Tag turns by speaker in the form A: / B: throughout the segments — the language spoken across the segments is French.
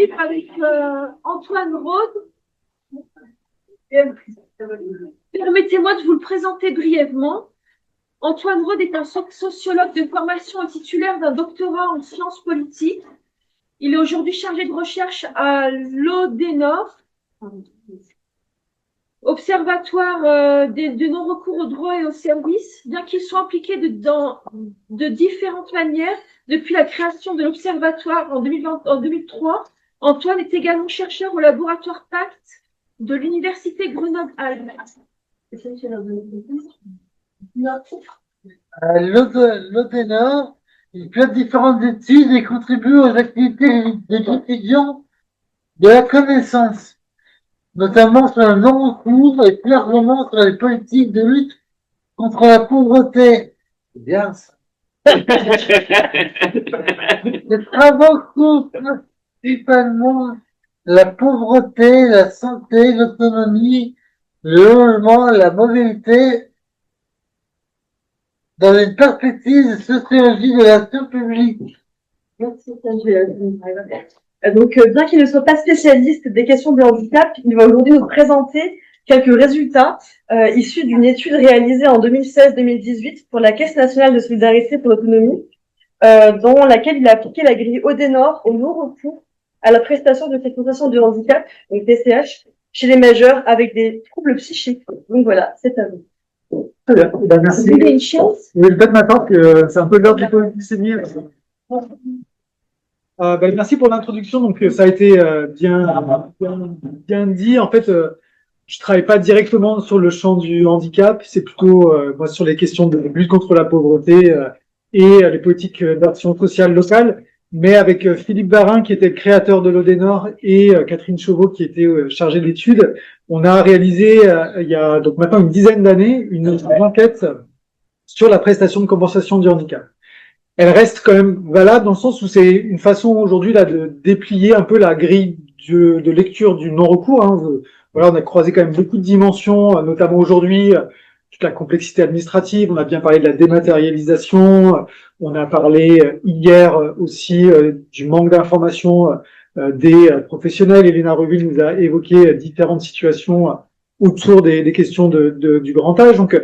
A: poursuivre avec Antoine Rode. Permettez-moi de vous le présenter brièvement. Antoine Rode est un sociologue de formation et titulaire d'un doctorat en sciences politiques. Il est aujourd'hui chargé de recherche à l'ODENOR, Observatoire de non-recours aux droits et aux services, bien qu'ils soient impliqués de différentes manières depuis la création de l'Observatoire en 2003. Antoine est également chercheur au laboratoire PACT de l'Université Grenoble-Alpes.
B: L'ODENOR, il fait différentes études et contribue aux activités des étudiants de la connaissance, notamment sur le non-recours et plus largement sur les politiques de lutte contre la pauvreté. C'est bien ça. Les travaux couvrent principalement la pauvreté, la santé, l'autonomie, le logement, la mobilité, dans une perspective de sociologie de l'action publique.
C: Merci, donc, bien qu'il ne soit pas spécialiste des questions de handicap, il va aujourd'hui nous présenter quelques résultats issus d'une étude réalisée en 2016-2018 pour la Caisse nationale de solidarité pour l'autonomie, dans laquelle il a appliqué la grille ODENOR au non-recours à la prestation de compensation de handicap, donc PCH, chez les majeurs avec des troubles psychiques. Donc voilà, c'est à vous.
D: Très bien, ben, merci.
C: Vous avez une chance?
D: Oui, peut-être maintenant que c'est un peu l'heure du polysémie. Merci pour l'introduction. Donc, ça a été bien dit. En fait, je travaille pas directement sur le champ du handicap. C'est plutôt moi sur les questions de lutte contre la pauvreté et les politiques d'action sociale locale. Mais avec Philippe Barin, qui était le créateur de l'ODENOR, et Catherine Chauveau, qui était chargée d'études, on a réalisé il y a donc maintenant une dizaine d'années une enquête sur la prestation de compensation du handicap. Elle reste quand même valable dans le sens où c'est une façon aujourd'hui là de déplier un peu la grille de lecture du non-recours. Hein. Voilà, on a croisé quand même beaucoup de dimensions, notamment aujourd'hui toute la complexité administrative. On a bien parlé de la dématérialisation. On a parlé hier aussi du manque d'information des professionnels. Elena Reville nous a évoqué différentes situations autour des questions du grand âge. Donc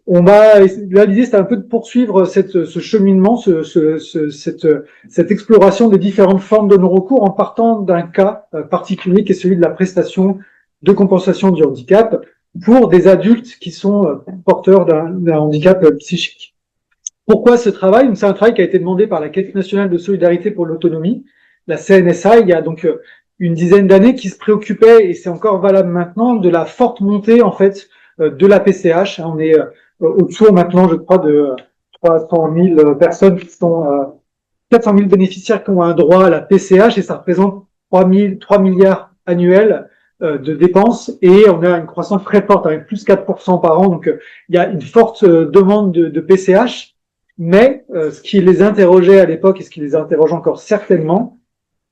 D: là, l'idée, c'était un peu de poursuivre ce cheminement, cette exploration des différentes formes de non-recours en partant d'un cas particulier qui est celui de la prestation de compensation du handicap pour des adultes qui sont porteurs d'un handicap psychique. Pourquoi ce travail? C'est un travail qui a été demandé par la Caisse nationale de solidarité pour l'autonomie, la CNSA, il y a donc une dizaine d'années, qui se préoccupait, et c'est encore valable maintenant, de la forte montée en fait de la PCH. On est autour maintenant, je crois, de 300 000 personnes qui sont 400 000 bénéficiaires qui ont un droit à la PCH, et ça représente 3 milliards annuels de dépenses, et on a une croissance très forte avec plus 4% par an. Donc il y a une forte demande de PCH, mais ce qui les interrogeait à l'époque et ce qui les interroge encore certainement,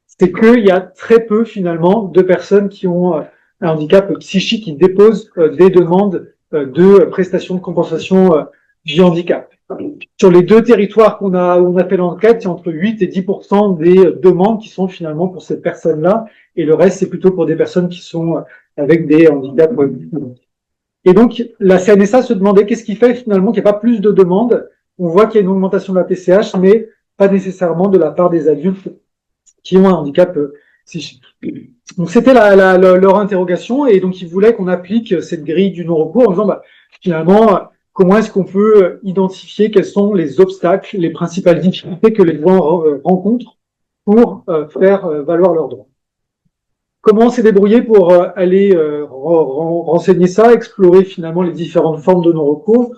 D: c'est qu'il y a très peu finalement de personnes qui ont un handicap psychique qui déposent des demandes de prestations de compensation du handicap. Sur les deux territoires où on a fait l'enquête, c'est entre 8 et 10% des demandes qui sont finalement pour ces personnes-là, et le reste, c'est plutôt pour des personnes qui sont avec des handicaps. Et donc, la CNSA se demandait qu'est-ce qui fait finalement qu'il n'y a pas plus de demandes. On voit qu'il y a une augmentation de la PCH, mais pas nécessairement de la part des adultes qui ont un handicap psychique. Donc, c'était leur interrogation, et donc ils voulaient qu'on applique cette grille du non-recours en disant, finalement, comment est-ce qu'on peut identifier quels sont les obstacles, les principales difficultés que les gens rencontrent pour faire valoir leurs droits. Comment on s'est débrouillé pour aller renseigner ça, explorer finalement les différentes formes de non-recours?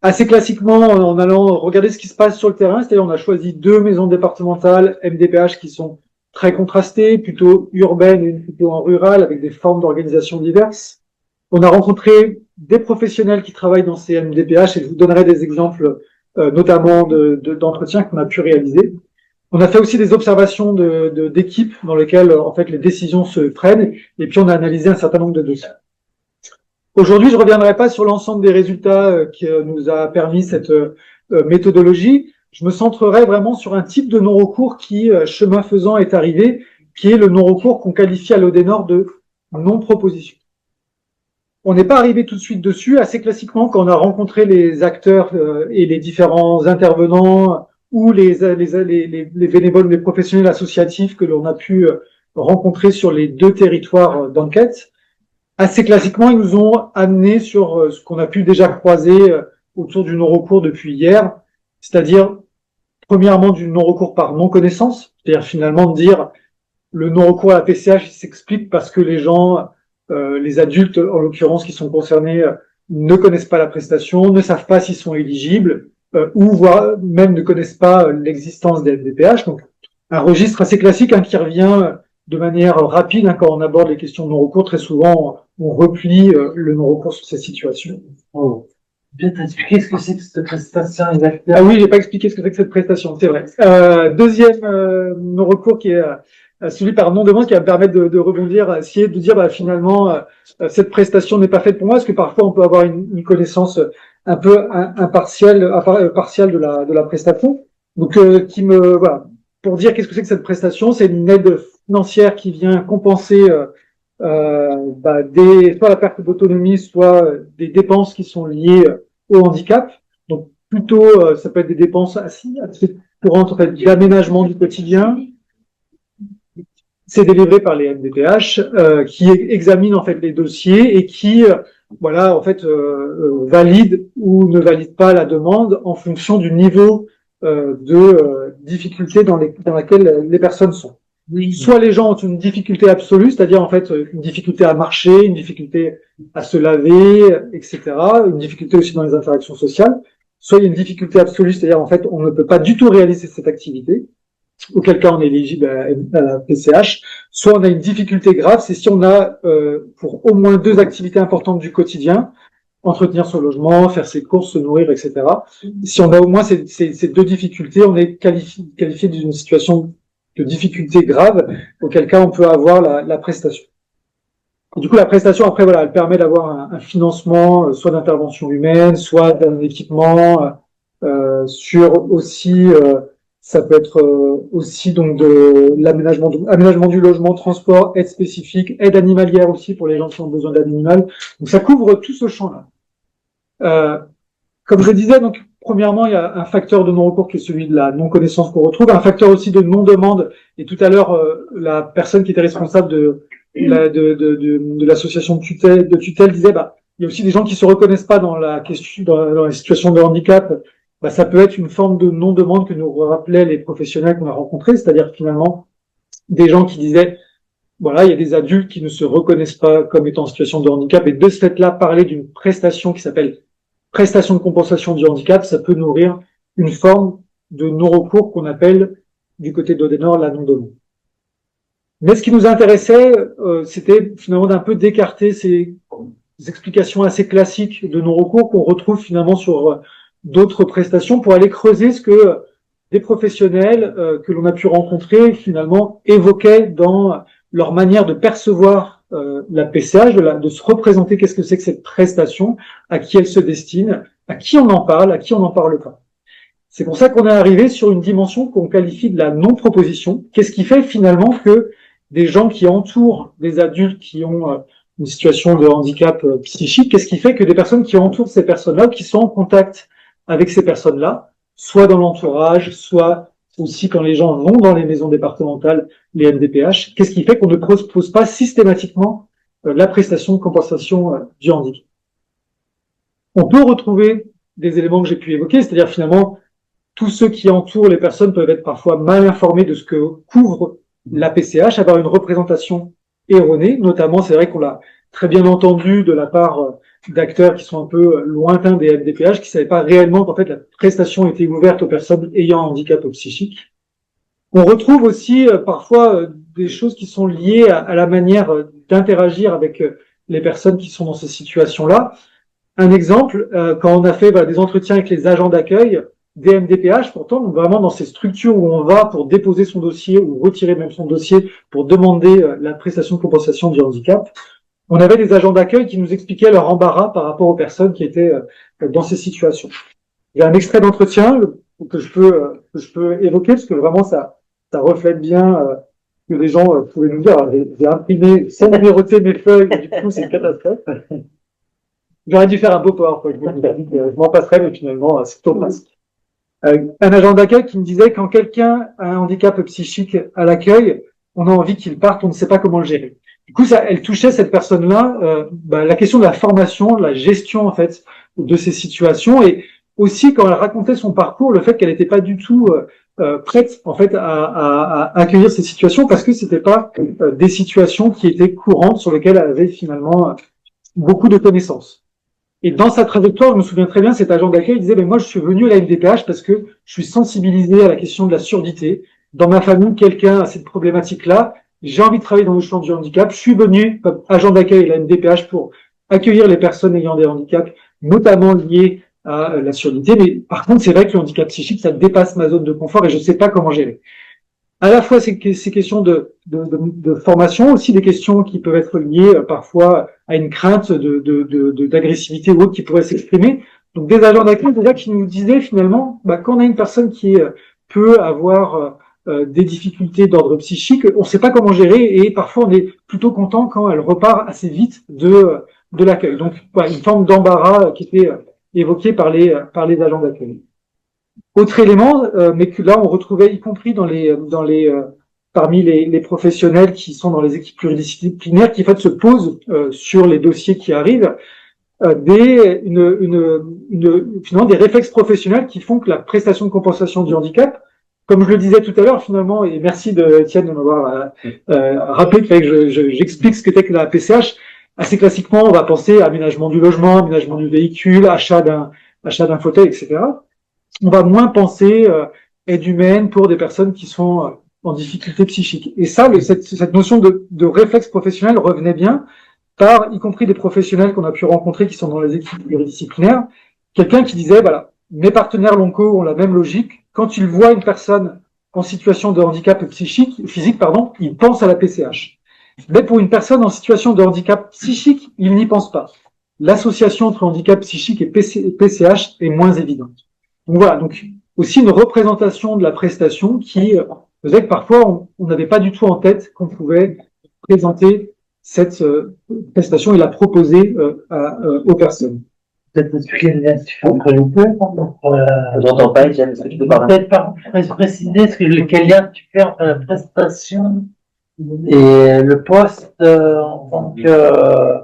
D: Assez classiquement, en allant regarder ce qui se passe sur le terrain, c'est-à-dire on a choisi 2 maisons départementales MDPH qui sont très contrastées, plutôt urbaines et plutôt en rural, avec des formes d'organisation diverses. On a rencontré des professionnels qui travaillent dans ces MDPH, et je vous donnerai des exemples notamment d'entretiens qu'on a pu réaliser. On a fait aussi des observations d'équipes dans lesquelles en fait les décisions se prennent, et puis on a analysé un certain nombre de dossiers. Aujourd'hui, je reviendrai pas sur l'ensemble des résultats qui nous a permis cette méthodologie. je me centrerai vraiment sur un type de non-recours qui, chemin faisant, est arrivé, qui est le non-recours qu'on qualifie à l'Odénor de non-proposition. On n'est pas arrivé tout de suite dessus. Assez classiquement, quand on a rencontré les acteurs et les différents intervenants ou les bénévoles ou les professionnels associatifs que l'on a pu rencontrer sur les 2 territoires d'enquête, assez classiquement, ils nous ont amené sur ce qu'on a pu déjà croiser autour du non-recours depuis hier, c'est-à-dire, premièrement, du non-recours par non-connaissance, c'est-à-dire finalement de dire le non-recours à la PCH s'explique parce que les gens, les adultes en l'occurrence qui sont concernés, ne connaissent pas la prestation, ne savent pas s'ils sont éligibles, ou voire même ne connaissent pas l'existence des MDPH. Donc, un registre assez classique qui revient de manière rapide quand on aborde les questions de non-recours. Très souvent, on replie le non-recours sur ces situations.
B: Oh. Bien t'expliquer ce que c'est que cette prestation exactement.
D: Ah oui, j'ai pas expliqué ce que c'est que cette prestation, c'est vrai. Deuxième non-recours qui est celui par non-demande qui va me permettre de rebondir, essayer de dire finalement cette prestation n'est pas faite pour moi, parce que parfois on peut avoir une connaissance un peu partielle de la prestation. Donc voilà, pour dire qu'est-ce que c'est que cette prestation, c'est une aide financière qui vient compenser soit la perte d'autonomie, soit des dépenses qui sont liées au handicap. Donc plutôt, ça peut être des dépenses assez courantes en fait, d'aménagement du quotidien. C'est délivré par les MDPH qui examinent en fait les dossiers et qui valident ou ne valident pas la demande en fonction du niveau de difficulté dans laquelle les personnes sont.
B: Oui.
D: Soit les gens ont une difficulté absolue, c'est-à-dire en fait une difficulté à marcher, une difficulté à se laver, etc. Une difficulté aussi dans les interactions sociales. Soit il y a une difficulté absolue, c'est-à-dire en fait on ne peut pas du tout réaliser cette activité, auquel cas on est éligible à la PCH. Soit on a une difficulté grave, c'est si on a pour au moins 2 activités importantes du quotidien, entretenir son logement, faire ses courses, se nourrir, etc. Si on a au moins ces 2 difficultés, on est qualifié d'une situation de difficulté grave, auquel cas on peut avoir la prestation. Et du coup, la prestation, après, voilà, elle permet d'avoir un financement, soit d'intervention humaine, soit d'un équipement, sur aussi, ça peut être aussi donc de aménagement du logement, transport, aide spécifique, aide animalière aussi pour les gens qui ont besoin d'aide animale. Donc ça couvre tout ce champ-là. Comme je disais, donc premièrement, il y a un facteur de non-recours qui est celui de la non-connaissance qu'on retrouve, un facteur aussi de non-demande. Et tout à l'heure, la personne qui était responsable de l'association de tutelle disait, il y a aussi des gens qui se reconnaissent pas dans la question, dans la situation de handicap. Ça peut être une forme de non-demande que nous rappelaient les professionnels qu'on a rencontrés, c'est-à-dire finalement des gens qui disaient, voilà, il y a des adultes qui ne se reconnaissent pas comme étant en situation de handicap, et de ce fait-là, parler d'une prestation qui s'appelle prestation de compensation du handicap, ça peut nourrir une forme de non-recours qu'on appelle, du côté d'Odénor, la non-demande. Mais ce qui nous intéressait, c'était finalement d'un peu d'écarter ces explications assez classiques de non-recours qu'on retrouve finalement sur d'autres prestations pour aller creuser ce que des professionnels que l'on a pu rencontrer finalement évoquaient dans leur manière de percevoir la PCH, de se représenter qu'est-ce que c'est que cette prestation, à qui elle se destine, à qui on en parle, à qui on n'en parle pas. C'est pour ça qu'on est arrivé sur une dimension qu'on qualifie de la non-proposition. Qu'est-ce qui fait finalement que des gens qui entourent des adultes qui ont une situation de handicap psychique, qu'est-ce qui fait que des personnes qui entourent ces personnes-là, qui sont en contact avec ces personnes-là, soit dans l'entourage, soit aussi quand les gens vont dans les maisons départementales, les MDPH, qu'est-ce qui fait qu'on ne propose pas systématiquement la prestation de compensation du handicap? On peut retrouver des éléments que j'ai pu évoquer, c'est-à-dire finalement, tous ceux qui entourent les personnes peuvent être parfois mal informés de ce que couvre la PCH, avoir une représentation erronée, notamment, c'est vrai qu'on l'a très bien entendu de la part d'acteurs qui sont un peu lointains des MDPH, qui ne savaient pas réellement qu'en fait la prestation était ouverte aux personnes ayant un handicap psychique. On retrouve aussi parfois des choses qui sont liées à la manière d'interagir avec les personnes qui sont dans ces situations-là. Un exemple, quand on a fait des entretiens avec les agents d'accueil des MDPH, pourtant, donc vraiment dans ces structures où on va pour déposer son dossier ou retirer même son dossier pour demander la prestation de compensation du handicap, on avait des agents d'accueil qui nous expliquaient leur embarras par rapport aux personnes qui étaient dans ces situations. Il y a un extrait d'entretien, que je peux évoquer, parce que vraiment ça reflète bien que les gens pouvaient nous dire. Alors, j'ai imprimé sans numéroter mes feuilles, et du coup c'est une catastrophe. J'aurais dû faire un beau PowerPoint. Je m'en passerai, mais finalement c'est trop facile. Un agent d'accueil qui me disait quand quelqu'un a un handicap psychique à l'accueil, on a envie qu'il parte, on ne sait pas comment le gérer. Du coup, ça, elle touchait cette personne-là, la question de la formation, de la gestion en fait de ces situations, et aussi quand elle racontait son parcours, le fait qu'elle n'était pas du tout prête en fait à accueillir ces situations parce que c'était pas des situations qui étaient courantes sur lesquelles elle avait finalement beaucoup de connaissances. Et dans sa trajectoire, je me souviens très bien, cet agent d'accueil disait, moi, je suis venu à la MDPH parce que je suis sensibilisé à la question de la surdité. Dans ma famille, quelqu'un a cette problématique-là. J'ai envie de travailler dans le champ du handicap. Je suis venu comme agent d'accueil à la MDPH pour accueillir les personnes ayant des handicaps, notamment liés à la surdité. Mais par contre, c'est vrai que le handicap psychique, ça dépasse ma zone de confort et je ne sais pas comment gérer. À la fois ces questions de formation, aussi des questions qui peuvent être liées parfois à une crainte d'agressivité ou autre qui pourrait s'exprimer. Donc des agents d'accueil déjà qui nous disaient finalement, quand on a une personne qui peut avoir des difficultés d'ordre psychique, on ne sait pas comment gérer et parfois on est plutôt content quand elle repart assez vite de l'accueil. Donc une forme d'embarras qui était évoquée par les agents d'accueil. Autre élément, mais que là on retrouvait y compris parmi les professionnels qui sont dans les équipes pluridisciplinaires, qui en fait se posent sur les dossiers qui arrivent, finalement des réflexes professionnels qui font que la prestation de compensation du handicap, comme je le disais tout à l'heure finalement, et merci Étienne de m'avoir rappelé qu'il fallait que j'explique ce que qu'était que la PCH. Assez classiquement, on va penser à aménagement du logement, aménagement du véhicule, achat d'un fauteuil, etc. On va moins penser aide humaine pour des personnes qui sont en difficulté psychique. Et ça, cette notion de réflexe professionnel revenait bien par, y compris des professionnels qu'on a pu rencontrer qui sont dans les équipes pluridisciplinaires, quelqu'un qui disait, voilà, mes partenaires locaux ont la même logique. Quand ils voient une personne en situation de handicap physique, ils pensent à la PCH. Mais pour une personne en situation de handicap psychique, ils n'y pensent pas. L'association entre handicap psychique et PCH est moins évidente. Donc voilà, donc aussi une représentation de la prestation qui faisait que parfois on n'avait pas du tout en tête qu'on pouvait présenter cette prestation et la proposer aux personnes.
B: Peut-être expliquer le lien que tu fais entre les deux.
E: Je n'entends pas, Etienne, est-ce que tu peux parler?
B: Peut-être préciser quel lien tu fais entre la prestation et le poste en tant que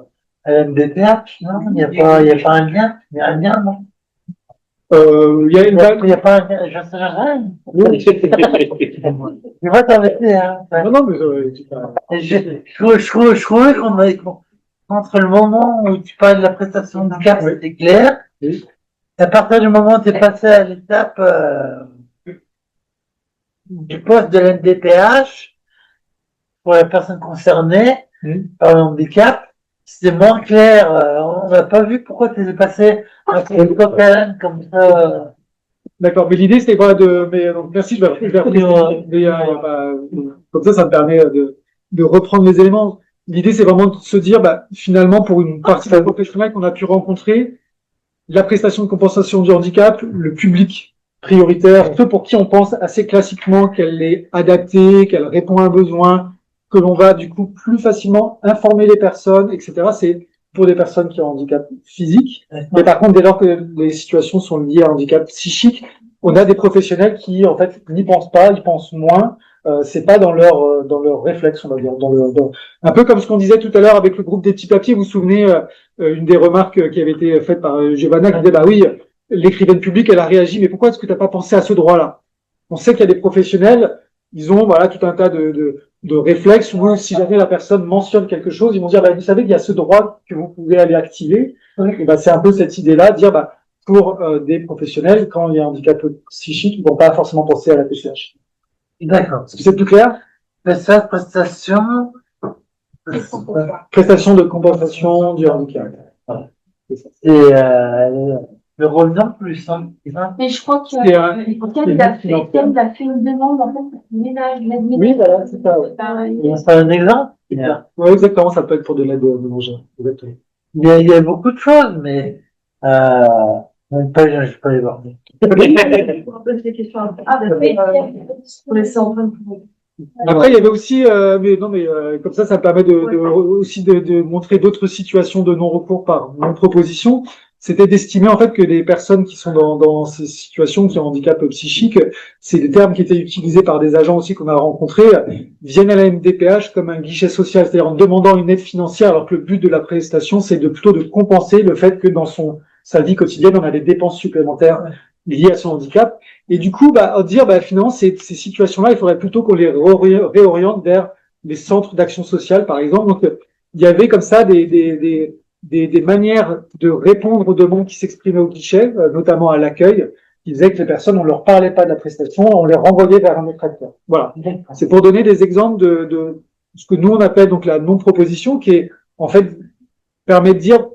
B: MDPH, non? Il n'y a pas un lien? Il y a un lien, non?
D: Il y a
B: pas un lien, je sais rien. Je vois t'embêter, hein.
D: Non, mais
B: je trouvais entre le moment où tu parles de la prestation de handicap, c'était clair.
D: Oui.
B: À partir du moment où tu es passé à l'étape du poste de l'NDPH pour la personne concernée par le handicap, c'était moins clair. On n'a pas vu pourquoi tu es passé à une coquelin comme ça.
D: D'accord, mais l'idée c'était voilà donc merci, je vais repréciser. Comme ça me permet de reprendre les éléments. L'idée c'est vraiment de se dire, finalement pour une partie des professionnels qu'on a pu rencontrer, la prestation de compensation du handicap, le public prioritaire, ceux pour qui on pense assez classiquement qu'elle est adaptée, qu'elle répond à un besoin, que l'on va du coup plus facilement informer les personnes, etc. C'est pour des personnes qui ont un handicap physique. Mais par contre, dès lors que les situations sont liées à un handicap psychique, on a des professionnels qui en fait n'y pensent pas, ils pensent moins. C'est pas dans leur réflexe, on va dire, un peu comme ce qu'on disait tout à l'heure avec le groupe des petits papiers. Vous vous souvenez une des remarques qui avait été faite par Giovanna qui disait oui, l'écrivaine publique elle a réagi, mais pourquoi est-ce que tu n'as pas pensé à ce droit-là? On sait qu'il y a des professionnels, ils ont tout un tas de réflexes où si jamais la personne mentionne quelque chose, ils vont dire vous savez qu'il y a ce droit que vous pouvez aller activer. Et c'est un peu cette idée-là, de dire pour des professionnels, quand il y a un handicap psychique, ils vont pas forcément penser à la PCH.
B: D'accord.
D: Est-ce que c'est plus clair?
B: Prestation
D: de compensation du handicap. Voilà.
B: Et le rôle non plus, hein.
A: Mais je crois qu'il a fait une demande en fait pour ménage l'aide ménagère.
D: Oui, voilà, c'est ça. Ouais.
B: C'est un exemple.
D: Oui, exactement, ça peut être pour de l'aide ménagère. Exactement.
B: Il y a beaucoup de choses, mais Même pas, je peux les voir.
C: On pose des questions. Ah, pour laisser en train de
D: Après, il y avait aussi, comme ça me permet aussi de montrer d'autres situations de non-recours par non-proposition. C'était d'estimer en fait que les personnes qui sont dans ces situations qui ont un handicap psychique, c'est des termes qui étaient utilisés par des agents aussi qu'on a rencontrés, viennent à la MDPH comme un guichet social, c'est-à-dire en demandant une aide financière, alors que le but de la prestation, c'est plutôt de compenser le fait que dans sa vie quotidienne, on a des dépenses supplémentaires liées à son handicap. Et du coup, dire, finalement, ces situations-là, il faudrait plutôt qu'on les réoriente vers les centres d'action sociale, par exemple. Donc, il y avait comme ça des manières de répondre aux demandes qui s'exprimaient au guichet, notamment à l'accueil, qui faisaient que les personnes, on leur parlait pas de la prestation, on les renvoyait vers un autre acteur. Voilà. C'est pour donner des exemples de ce que nous, on appelle donc la non-proposition, qui est, en fait, permet de dire,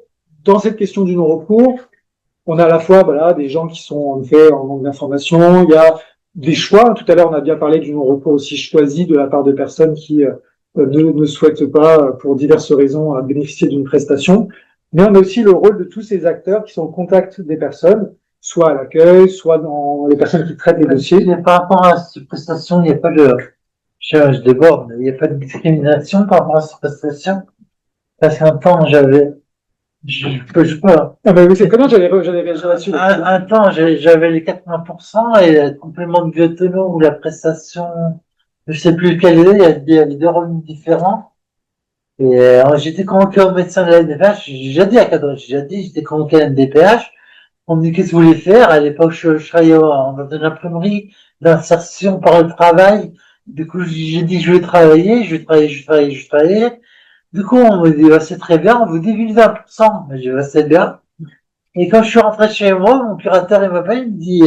D: dans cette question du non-recours, on a à la fois des gens qui sont en effet en manque d'information, il y a des choix. Tout à l'heure, on a bien parlé du non-recours aussi choisi de la part de personnes qui ne souhaitent pas, pour diverses raisons, bénéficier d'une prestation. Mais on a aussi le rôle de tous ces acteurs qui sont au contact des personnes, soit à l'accueil, soit dans les personnes qui traitent les dossiers.
B: Par rapport à cette prestation, il n'y a pas de, je déborde, il n'y a pas de discrimination par rapport à cette prestation. Parce qu'un temps, je peux.
D: Ah ben oui, c'est comment j'allais réagir là-dessus.
B: Un temps, j'avais les 80% et le complément de vie autonome ou la prestation, je sais plus lequel il y a deux revenus différents. Et j'étais convoqué au médecin de la NDPH, j'ai déjà dit à Cadre, j'étais convoqué à la NDPH. On me dit qu'est-ce que vous voulez faire. À l'époque, je travaillais dans une imprimerie d'insertion par le travail. Du coup, j'ai dit je vais travailler. Du coup, on me dit c'est très bien, on vous divise 20%. Mais je dis c'est bien. Et quand je suis rentré chez moi, mon curateur il m'appelle, il me dit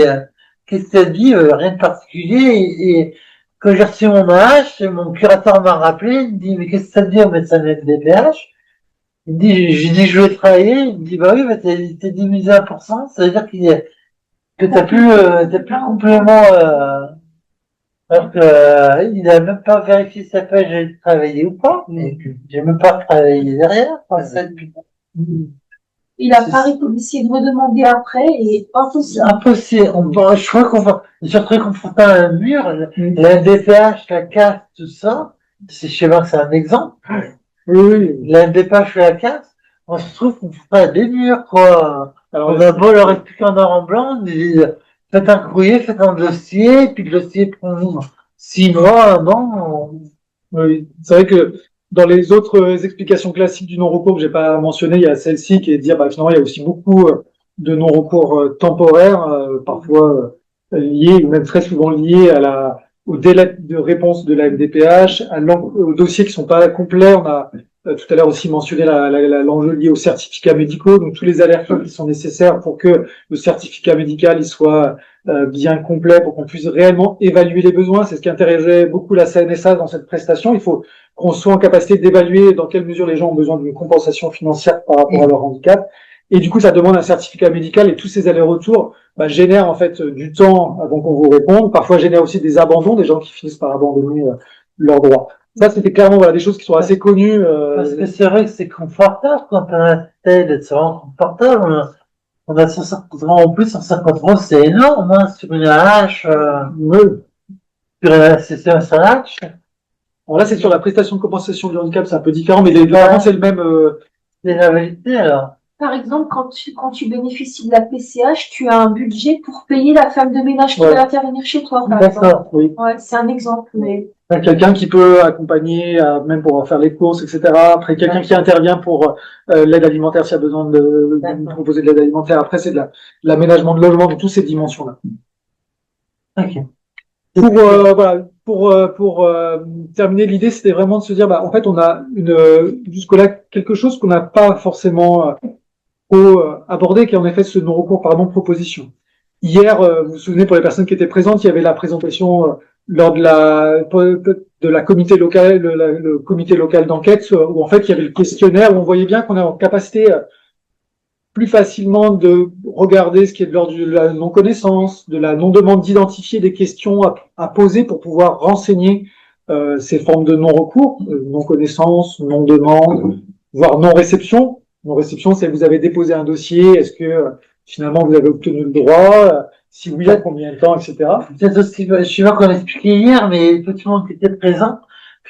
B: qu'est-ce que t'as dit, rien de particulier. Et quand j'ai reçu mon AH, mon curateur m'a rappelé, il me dit mais qu'est-ce que ça te dit au médecin de la NDPH? Il me dit, j'ai dit je vais travailler, il me dit bah oui, t'es divisé à 1%, ça veut dire que t'as plus le complément, alors que il a même pas vérifié si après j'ai travaillé ou pas, mais j'ai même pas travaillé derrière, quoi,
A: Il a pas essayé de redemander après et impossible.
B: Impossible. Je crois qu'on va se retrouver confronté à un mur, la NDPH, la CAF, tout ça, je sais pas que c'est un exemple. Oui, la NDPH, la CAF, on se trouve qu'on fait pas des murs, quoi. Alors, on a beau leur expliquer en noir en blanc, on dit, faites un courrier, faites un dossier, puis le dossier prend 6 mois, 1 an.
D: Oui, c'est vrai que dans les autres explications classiques du non-recours que j'ai pas mentionné, il y a celle-ci qui est de dire, finalement, il y a aussi beaucoup de non-recours temporaires, parfois liés, ou même très souvent liés au délai de réponse de la MDPH, aux dossiers qui sont pas complets. On a tout à l'heure aussi mentionné l'enjeu lié aux certificats médicaux, donc tous les allers-retours qui sont nécessaires pour que le certificat médical il soit bien complet, pour qu'on puisse réellement évaluer les besoins. C'est ce qui intéressait beaucoup la CNSA dans cette prestation. Il faut qu'on soit en capacité d'évaluer dans quelle mesure les gens ont besoin d'une compensation financière par rapport à leur handicap. Et du coup, ça demande un certificat médical et tous ces allers-retours génèrent en fait du temps avant qu'on vous réponde. Parfois, génèrent aussi des abandons, des gens qui finissent par abandonner leurs droits. Ça, c'était clairement des choses qui sont assez connues.
B: Parce que c'est vrai que c'est confortable quand on a un tel, c'est vraiment confortable. On a 150 euros en plus, 150 euros, c'est énorme, hein, sur une hache, c'est un hache.
D: Bon, là, c'est sur la prestation de compensation du handicap, c'est un peu différent, mais vraiment, c'est le même,
B: C'est la vérité, alors.
A: Par exemple, quand tu bénéficies de la PCH, tu as un budget pour payer la femme de ménage qui va intervenir chez toi, par exemple.
D: D'accord, oui.
A: Ouais, c'est un exemple, mais.
D: Quelqu'un qui peut accompagner, même pour faire les courses, etc. Après, quelqu'un qui intervient pour l'aide alimentaire s'il y a besoin de proposer de l'aide alimentaire. Après, c'est de l'aménagement de logement, de toutes ces dimensions-là.
B: Ok.
D: Pour terminer, l'idée, c'était vraiment de se dire, en fait, on a jusque-là quelque chose qu'on n'a pas forcément abordé, qui est en effet ce non-recours par non-proposition. Hier, vous vous souvenez, pour les personnes qui étaient présentes, il y avait la présentation lors de la comité locale, le comité local d'enquête, où en fait il y avait le questionnaire, où on voyait bien qu'on est en capacité plus facilement de regarder ce qui est de l'ordre de la non-connaissance, de la non-demande, d'identifier des questions à poser pour pouvoir renseigner ces formes de non-recours, non-connaissance, non-demande, voire non-réception. Non-réception, c'est vous avez déposé un dossier, est-ce que finalement vous avez obtenu le droit, si oui, à combien de temps, etc.
B: Peut-être aussi, je sais pas qu'on a expliqué hier, mais tout le monde qui était présent,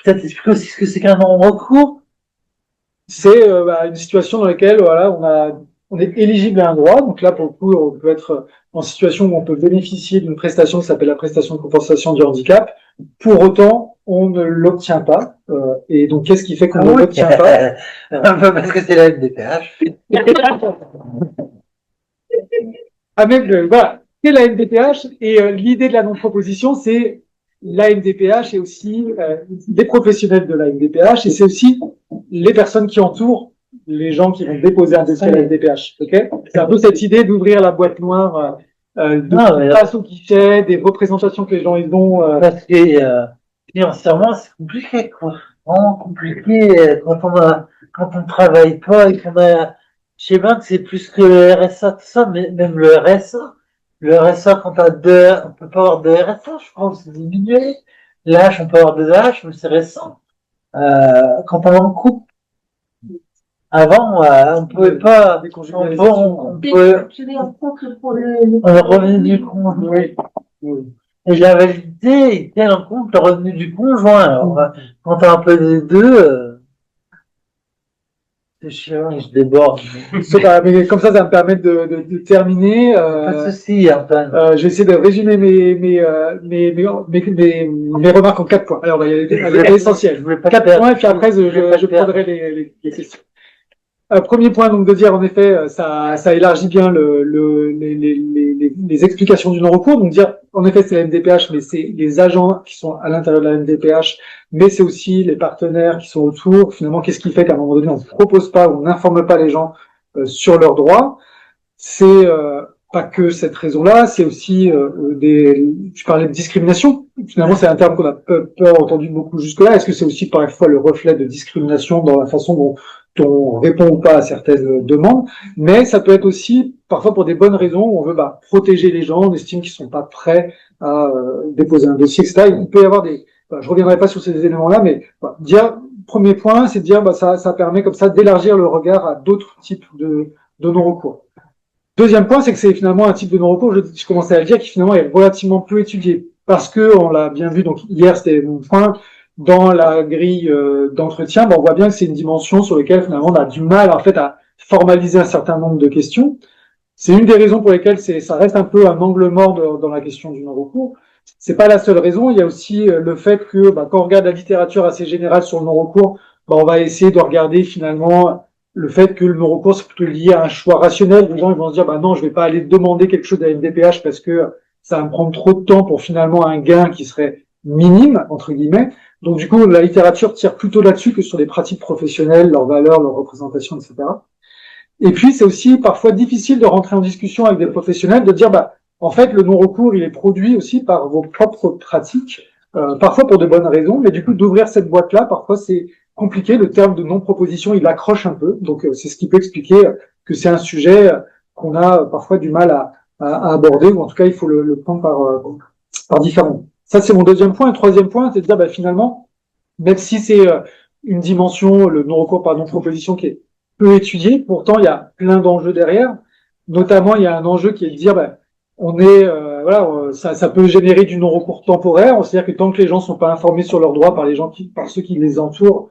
B: peut-être expliquer aussi ce que c'est qu'un non-recours.
D: C'est une situation dans laquelle on est éligible à un droit. Donc là, pour le coup, on peut être en situation où on peut bénéficier d'une prestation qui s'appelle la prestation de compensation du handicap. Pour autant, on ne l'obtient pas. Et donc, qu'est-ce qui fait qu'on ne l'obtient pas?
B: Parce que c'est la MDPH.
D: Ah, même, voilà, c'est la MDPH. Et l'idée de la non-proposition, c'est la MDPH et aussi les professionnels de la MDPH, et c'est aussi les personnes qui entourent les gens qui vont déposer un dossier à la MDPH. Okay, c'est un peu cette idée d'ouvrir la boîte noire, de face au guichet, des représentations que les gens ils ont.
B: Parce que financièrement, c'est compliqué, quoi. Vraiment compliqué quand on travaille pas et qu'on a. Je sais bien que c'est plus que le RSA, tout ça, mais même le RSA. Le RSA, quand t'as on peut pas avoir de RSA, je pense, c'est diminué. L'âge, on peut avoir de l'âge, mais c'est récent. Quand on est en couple, avant, on pouvait pas, on pouvait, le revenu du conjoint. Et la validité, il tient en compte le revenu du conjoint. Alors, quand t'as un peu des deux, c'est chiant, je déborde.
D: Mais comme ça me permet de terminer.
B: Pas de souci, Antoine.
D: Je vais essayer de résumer mes remarques en 4 points. Alors, il y a l'essentiel. 4 points, et puis après, je prendrai les questions. Premier point, donc, de dire, en effet, ça élargit bien les explications du non-recours. Donc, dire, en effet, c'est la MDPH, mais c'est les agents qui sont à l'intérieur de la MDPH, mais c'est aussi les partenaires qui sont autour. Finalement, qu'est-ce qui fait qu'à un moment donné, on ne propose pas, on n'informe pas les gens sur leurs droits? C'est pas que cette raison-là, c'est aussi je parlais de discrimination. Finalement, c'est un terme qu'on a peu entendu beaucoup jusque-là. Est-ce que c'est aussi parfois le reflet de discrimination dans la façon dont on répond ou pas à certaines demandes? Mais ça peut être aussi parfois pour des bonnes raisons où on veut protéger les gens, on estime qu'ils sont pas prêts à déposer un dossier, etc. Il peut y avoir je reviendrai pas sur ces éléments-là, mais premier point, c'est de dire ça permet comme ça d'élargir le regard à d'autres types de non-recours. Deuxième point, c'est que c'est finalement un type de non-recours, je commençais à le dire, qui finalement est relativement peu étudié. Parce que, on l'a bien vu, donc hier c'était mon point, dans la grille d'entretien, on voit bien que c'est une dimension sur laquelle finalement on a du mal en fait à formaliser un certain nombre de questions. C'est une des raisons pour lesquelles ça reste un peu un angle mort dans la question du non-recours. C'est pas la seule raison, il y a aussi le fait que quand on regarde la littérature assez générale sur le non-recours, on va essayer de regarder finalement le fait que le non-recours, c'est plutôt lié à un choix rationnel. Les gens ils vont se dire, non, je vais pas aller demander quelque chose à la MDPH parce que ça va me prendre trop de temps pour finalement un gain qui serait minime, entre guillemets. Donc du coup, la littérature tire plutôt là-dessus que sur les pratiques professionnelles, leurs valeurs, leurs représentations, etc. Et puis, c'est aussi parfois difficile de rentrer en discussion avec des professionnels, de dire, en fait, le non-recours, il est produit aussi par vos propres pratiques, parfois pour de bonnes raisons, mais du coup, d'ouvrir cette boîte-là, parfois, c'est compliqué. Le terme de non-proposition, il accroche un peu. Donc, c'est ce qui peut expliquer que c'est un sujet qu'on a parfois du mal à aborder, ou en tout cas, il faut le prendre par différents. Ça, c'est mon deuxième point. Et troisième point, c'est de dire, finalement, même si c'est une dimension, le non-recours par non-proposition qui est peu étudié, pourtant, il y a plein d'enjeux derrière. Notamment, il y a un enjeu qui est de dire, on est, ça peut générer du non-recours temporaire. C'est-à-dire que tant que les gens sont pas informés sur leurs droits par ceux qui les entourent,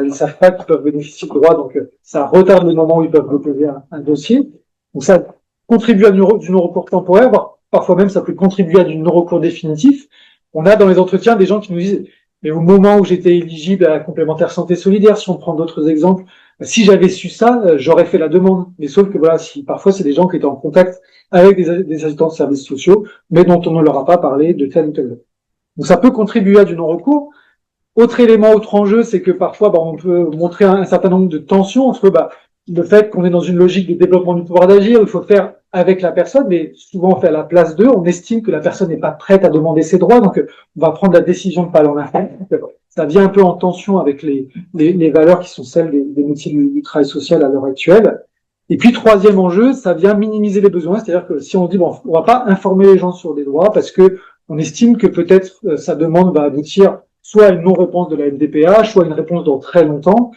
D: ils savent pas qu'ils peuvent bénéficier de droits, donc ça retarde le moment où ils peuvent déposer un dossier. Donc ça contribue à du non-recours temporaire, voire parfois même ça peut contribuer à du non-recours définitif. On a dans les entretiens des gens qui nous disent, mais au moment où j'étais éligible à la complémentaire santé solidaire, si on prend d'autres exemples, si j'avais su ça, j'aurais fait la demande. Mais sauf que parfois c'est des gens qui étaient en contact avec des assistants de services sociaux, mais dont on ne leur a pas parlé de tel ou tel. Donc ça peut contribuer à du non-recours. Autre élément, autre enjeu, c'est que parfois, on peut montrer un certain nombre de tensions entre le fait qu'on est dans une logique de développement du pouvoir d'agir, il faut faire avec la personne, mais souvent on fait à la place d'eux, on estime que la personne n'est pas prête à demander ses droits, donc on va prendre la décision de ne pas l'en faire. Ça vient un peu en tension avec les valeurs qui sont celles des métiers du travail social à l'heure actuelle. Et puis troisième enjeu, ça vient minimiser les besoins, c'est-à-dire que si on dit on va pas informer les gens sur des droits parce que on estime que peut-être sa demande va aboutir soit à une non-réponse de la MDPH, soit à une réponse dans très longtemps,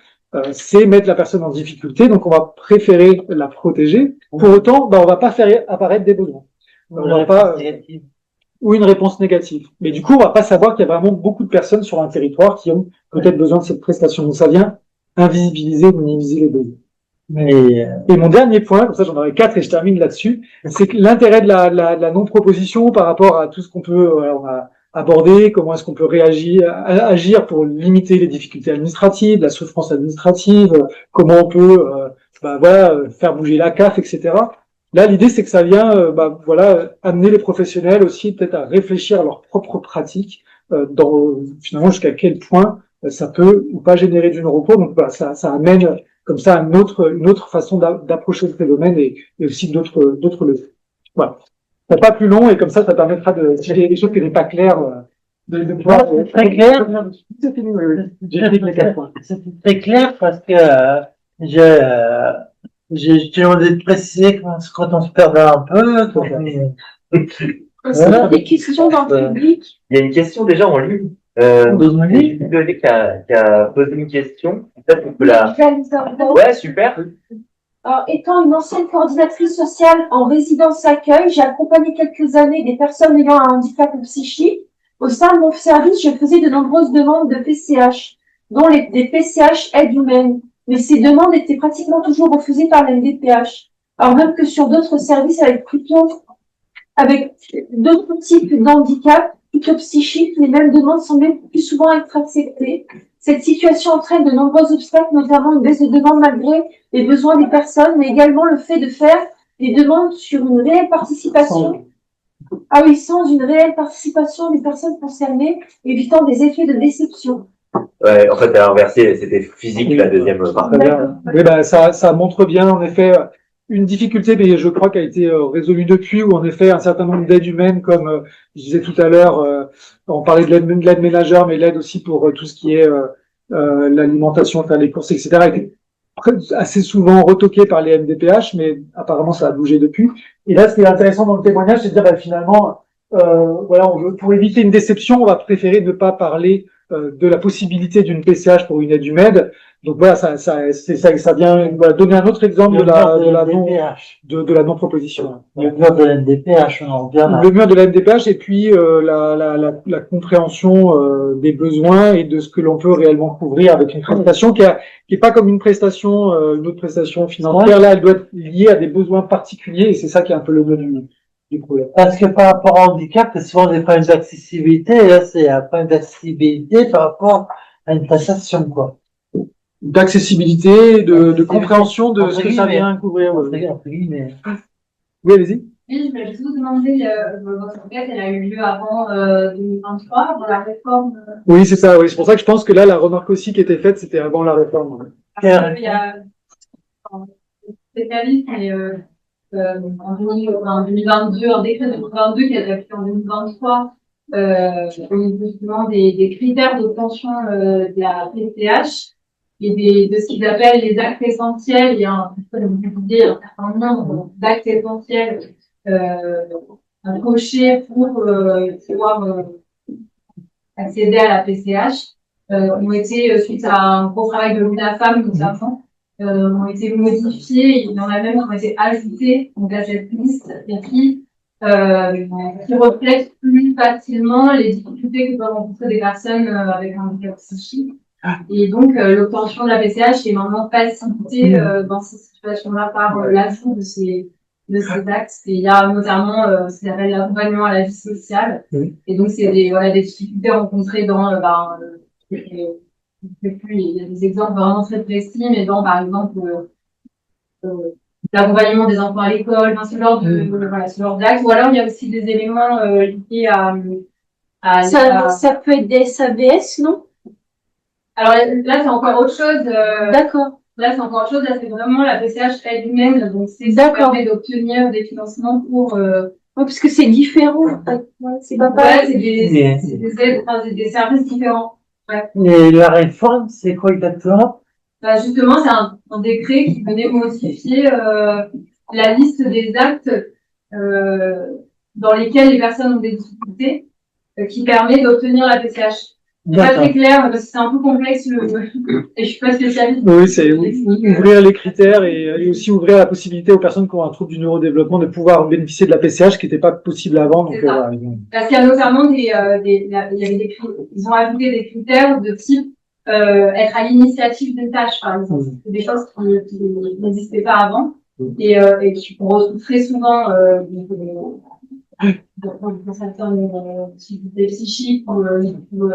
D: c'est mettre la personne en difficulté, donc on va préférer la protéger. Pour autant, on va pas faire apparaître des besoins. On va pas, ou une réponse négative. Mais du coup, on va pas savoir qu'il y a vraiment beaucoup de personnes sur un territoire qui ont peut-être besoin de cette prestation. Donc ça vient invisibiliser, minimiser les besoins. Et mon dernier point, comme ça j'en aurai 4 et je termine là-dessus, c'est que l'intérêt de la non-proposition par rapport à tout ce qu'on peut on a abordé, comment est-ce qu'on peut agir pour limiter les difficultés administratives, la souffrance administrative, comment on peut faire bouger la CAF, etc. Là, l'idée, c'est que ça vient amener les professionnels aussi peut-être à réfléchir à leurs propres pratiques, finalement jusqu'à quel point ça peut ou pas générer du non-repos. Donc ça amène comme ça une autre façon d'approcher le phénomène et aussi d'autres leçons. Voilà. C'est pas plus long et comme ça permettra de tirer des choses qui n'est pas claires. De pouvoir
B: très clair.
D: C'est fini, oui. J'ai dit les 4 points.
B: C'était très clair parce que j'ai demandé de préciser quand on se perdait un peu.
A: Voilà. Des questions dans le public.
E: Il y a une question déjà en ligne. J'ai vu Violet qui a posé une question. Peut-être qu'on peut la... Ouais, super.
A: Alors, étant une ancienne coordinatrice sociale en résidence accueil, j'ai accompagné quelques années des personnes ayant un handicap psychique. Au sein de mon service, je faisais de nombreuses demandes de PCH, dont des PCH aide humaine. Mais ces demandes étaient pratiquement toujours refusées par la MDPH. Alors même que sur d'autres services avec d'autres types d'handicap, plutôt psychiques, les mêmes demandes semblaient plus souvent être acceptées. Cette situation entraîne de nombreux obstacles, notamment une baisse de demande malgré les besoins des personnes, mais également le fait de faire des demandes sur une réelle participation. Sans une réelle participation des personnes concernées, évitant des effets de déception.
E: Ouais, en fait, elle a inversé, c'était physique, la deuxième partie.
D: Oui, ça montre bien, en effet, une difficulté, mais je crois qu'elle a été résolue depuis, où en effet, un certain nombre d'aides humaines, comme je disais tout à l'heure, on parlait de l'aide ménagère, mais l'aide aussi pour tout ce qui est l'alimentation, faire les courses, etc., a été assez souvent retoquée par les MDPH, mais apparemment ça a bougé depuis. Et là, ce qui est intéressant dans le témoignage, c'est de dire finalement, pour éviter une déception, on va préférer ne pas parler de la possibilité d'une PCH pour une aide humaine. Donc voilà, ça vient donner un autre exemple de la non-proposition.
B: Le mur de la MDPH, on en revient là.
D: Le mur de la MDPH et puis la compréhension des besoins et de ce que l'on peut réellement couvrir avec une prestation qui est pas comme une autre prestation financière. Là, elle doit être liée à des besoins particuliers et c'est ça qui est un peu le nœud du problème.
B: Parce que par rapport au handicap, c'est souvent des problèmes d'accessibilité, et là, c'est un problème d'accessibilité par rapport à une prestation, quoi.
D: D'accessibilité, de compréhension de ce que ça vient couvrir.
B: Oui,
D: allez-y.
F: Oui, je voulais juste vous demander, votre enquête, elle a eu lieu avant 2023, avant la réforme.
D: Oui, c'est ça, oui. C'est pour ça que je pense que là, la remarque aussi qui était faite, c'était avant la réforme.
F: Parce qu'il y a un spécialiste, mais en 2022, un décret de 2022 qui a été appliqué en 2023, au niveau justement des critères d'obtention de la PCH et de ce qu'ils appellent les actes essentiels. Il y a un certain nombre d'actes essentiels à cocher pour pouvoir accéder à la PCH. Ont été, suite à un gros travail de l'UNAFAM notamment, ont été modifiés. Il y en a même qui ont été ajoutés donc à cette liste et qui reflètent plus facilement les difficultés que peuvent rencontrer des personnes avec un handicap psychique. Et donc l'obtention de la PCH est maintenant facilitée dans ces situations-là par l'ajout de ces actes. Et il y a notamment ce qu'on appelle l'accompagnement à la vie sociale. Et donc c'est des difficultés rencontrées dans il y a des exemples vraiment très précis, mais dans par exemple l'accompagnement des enfants à l'école, ce genre d'actes. Ou alors il y a aussi des éléments liés à
A: ça peut être des SAVS, non?
F: Alors là c'est encore autre chose.
A: D'accord.
F: Là c'est encore autre chose. Là c'est vraiment la PCH aide humaine, donc c'est ce qui permet d'obtenir des financements pour.
A: Parce que c'est différent. C'est pas pareil.
F: C'est des aides, des services différents. Ouais.
B: Et la réforme, c'est quoi exactement?
F: Justement, c'est un décret qui venait modifier la liste des actes dans lesquels les personnes ont des difficultés, qui permet d'obtenir la PCH. C'est pas très clair, parce que c'est un peu complexe, et je suis pas spécialiste.
D: Oui, c'est ouvrir les critères et aussi ouvrir la possibilité aux personnes qui ont un trouble du neurodéveloppement de pouvoir bénéficier de la PCH, qui n'était pas possible avant. Donc,
F: Voilà. Parce qu'il y a notamment il y avait ils ont ajouté des critères de type être à l'initiative d'une tâche, par exemple. C'est des choses qui n'existaient pas avant et qui qu'on retrouve très souvent dans certaines difficultés psychiques ou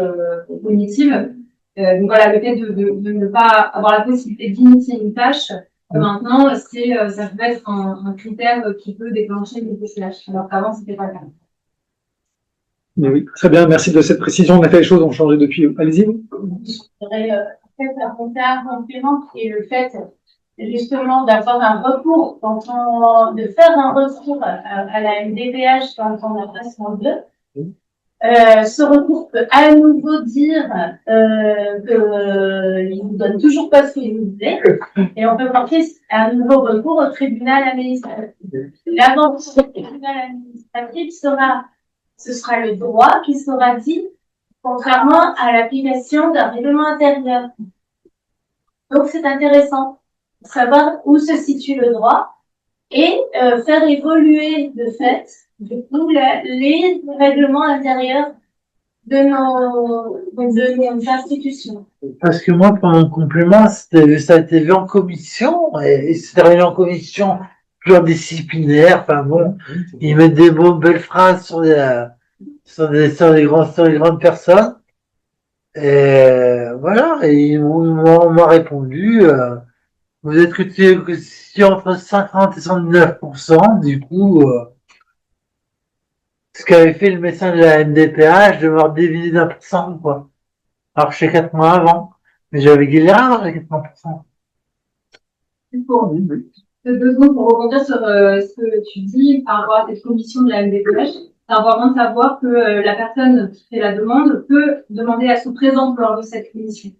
F: cognitives. Donc voilà, le fait de ne pas avoir la possibilité d'initier une tâche, maintenant, ça peut être un critère qui peut déclencher une PCH, alors qu'avant, c'était pas le cas.
D: Oui, très bien, merci de cette précision. En effet, les choses ont changé depuis. Allez-y.
G: Je voudrais peut-être apporter un complément qui est le fait justement d'avoir un recours, de faire un recours à la MDPH quand on a pas son bleu. Ce recours peut à nouveau dire qu'il ne donne toujours pas ce qu'il nous disait, et on peut porter un nouveau recours au tribunal administratif. L'avance au tribunal administratif ce sera le droit qui sera dit, contrairement à l'application d'un règlement intérieur. Donc c'est intéressant de savoir où se situe le droit et faire évoluer de fait du coup les règlements intérieurs de nos institutions.
B: Parce que moi, pour mon complément, ça a été vu en commission, et c'était réuni en commission pluridisciplinaire, enfin bon, ils mettent des belles phrases sur les grandes personnes, et voilà, et on m'a répondu, vous êtes que entre 50 et 109%, du coup, ce qu'avait fait le médecin de la MDPH, de m'avoir deviné d'1%, quoi. Alors, je sais 4 mois avant, mais j'avais galéré, j'ai 4%.
F: Pour 2 secondes pour rebondir sur ce que tu dis par rapport à cette commission de la MDPH, c'est important de savoir que la personne qui fait la demande peut demander à se présenter lors de cette commission.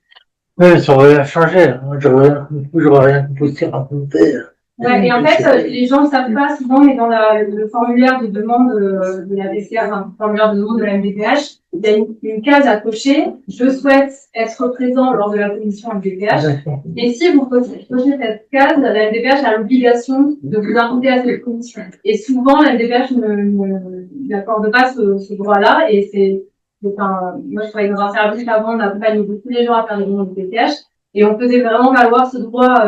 B: Oui, ça aurait rien changé. J'aurais rien pu raconter.
F: Ouais, et en fait, les gens ne savent pas souvent, mais dans le formulaire de demande de la PCR, enfin, le formulaire de demande de la MDPH, il y a une case à cocher. Je souhaite être présent lors de la commission MDPH. Et si vous cochez cette case, la MDPH a l'obligation de vous inviter à cette commission. Et souvent, la MDPH n'accorde pas ce droit-là. Et moi, je travaillais dans un service avant, on accompagnait tous les gens à faire des demandes de MDPH. Et on faisait vraiment valoir ce droit,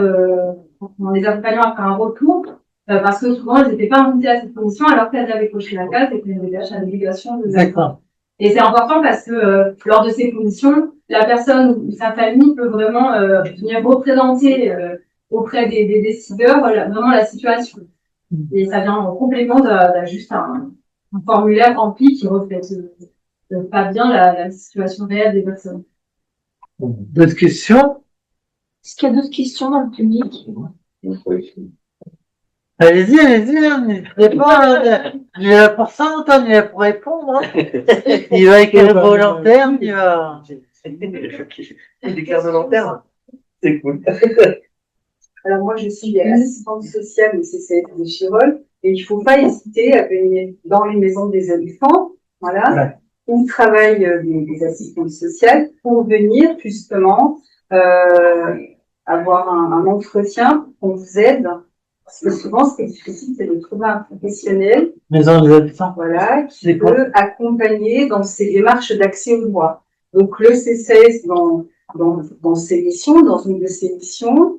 F: en les accompagnant à faire un retour, parce que souvent, elles n'étaient pas invitées à cette commission alors qu'elles avaient coché la case et que les MDPH a l'obligation de
B: D'accord.
F: Et c'est important parce que lors de ces commissions, la personne ou sa famille peut vraiment venir représenter auprès des décideurs vraiment la situation. Et ça vient en complément d'un juste un formulaire rempli qui reflète pas bien la situation réelle des personnes.
B: D'autres questions?
A: Est-ce qu'il y a d'autres questions dans le public?
B: Allez-y, n'hésitez pas. Il est là pour ça, Antoine, il est là pour répondre. Hein. Il va écrire volontaire, il va...
E: Il déclare volontaire. C'est cool.
H: Alors moi, je suis assistante sociale au CCF de Chirol et il faut pas hésiter à venir dans les maisons des habitants, voilà, ouais, où travaillent des assistantes sociales pour venir justement avoir un entretien qu'on vous aide. Parce que souvent, ce qui est difficile, c'est de trouver un professionnel,
B: maison des habitants,
H: voilà, qui peut accompagner dans ces démarches d'accès au droit. Donc le CCS dans ses missions, dans une de ses missions,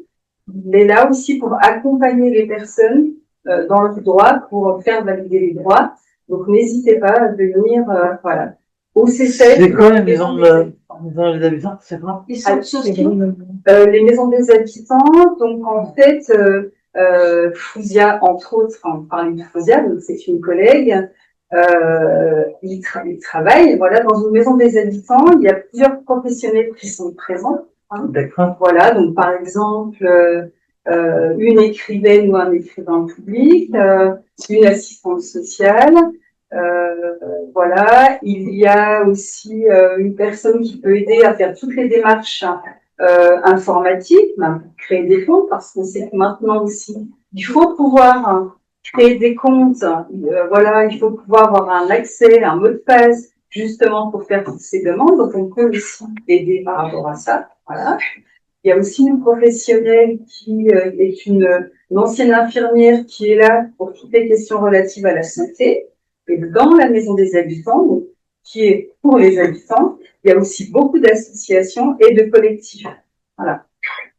H: il est là aussi pour accompagner les personnes dans leurs droits, pour faire valider les droits. Donc n'hésitez pas à venir, voilà. Au CCS.
B: C'est quoi les maisons des habitants? C'est quoi?
H: Les maisons des habitants, donc en fait, Fouzia, entre autres, on parlait de Fouzia, donc c'est une collègue, il travaille, voilà, dans une maison des habitants, il y a plusieurs professionnels qui sont présents. Hein.
B: D'accord.
H: Voilà, donc par exemple, une écrivaine ou un écrivain public, une assistante sociale, voilà, il y a aussi une personne qui peut aider à faire toutes les démarches informatiques, même créer des comptes, parce qu'on sait que maintenant aussi, il faut pouvoir créer des comptes, voilà, il faut pouvoir avoir un accès, un mot de passe, justement pour faire toutes ces demandes. Donc, on peut aussi aider par rapport à ça. Voilà. Il y a aussi une professionnelle qui est une ancienne infirmière qui est là pour toutes les questions relatives à la santé. Et dans la maison des habitants, donc, qui est pour les habitants, il y a aussi beaucoup d'associations et de collectifs. Voilà.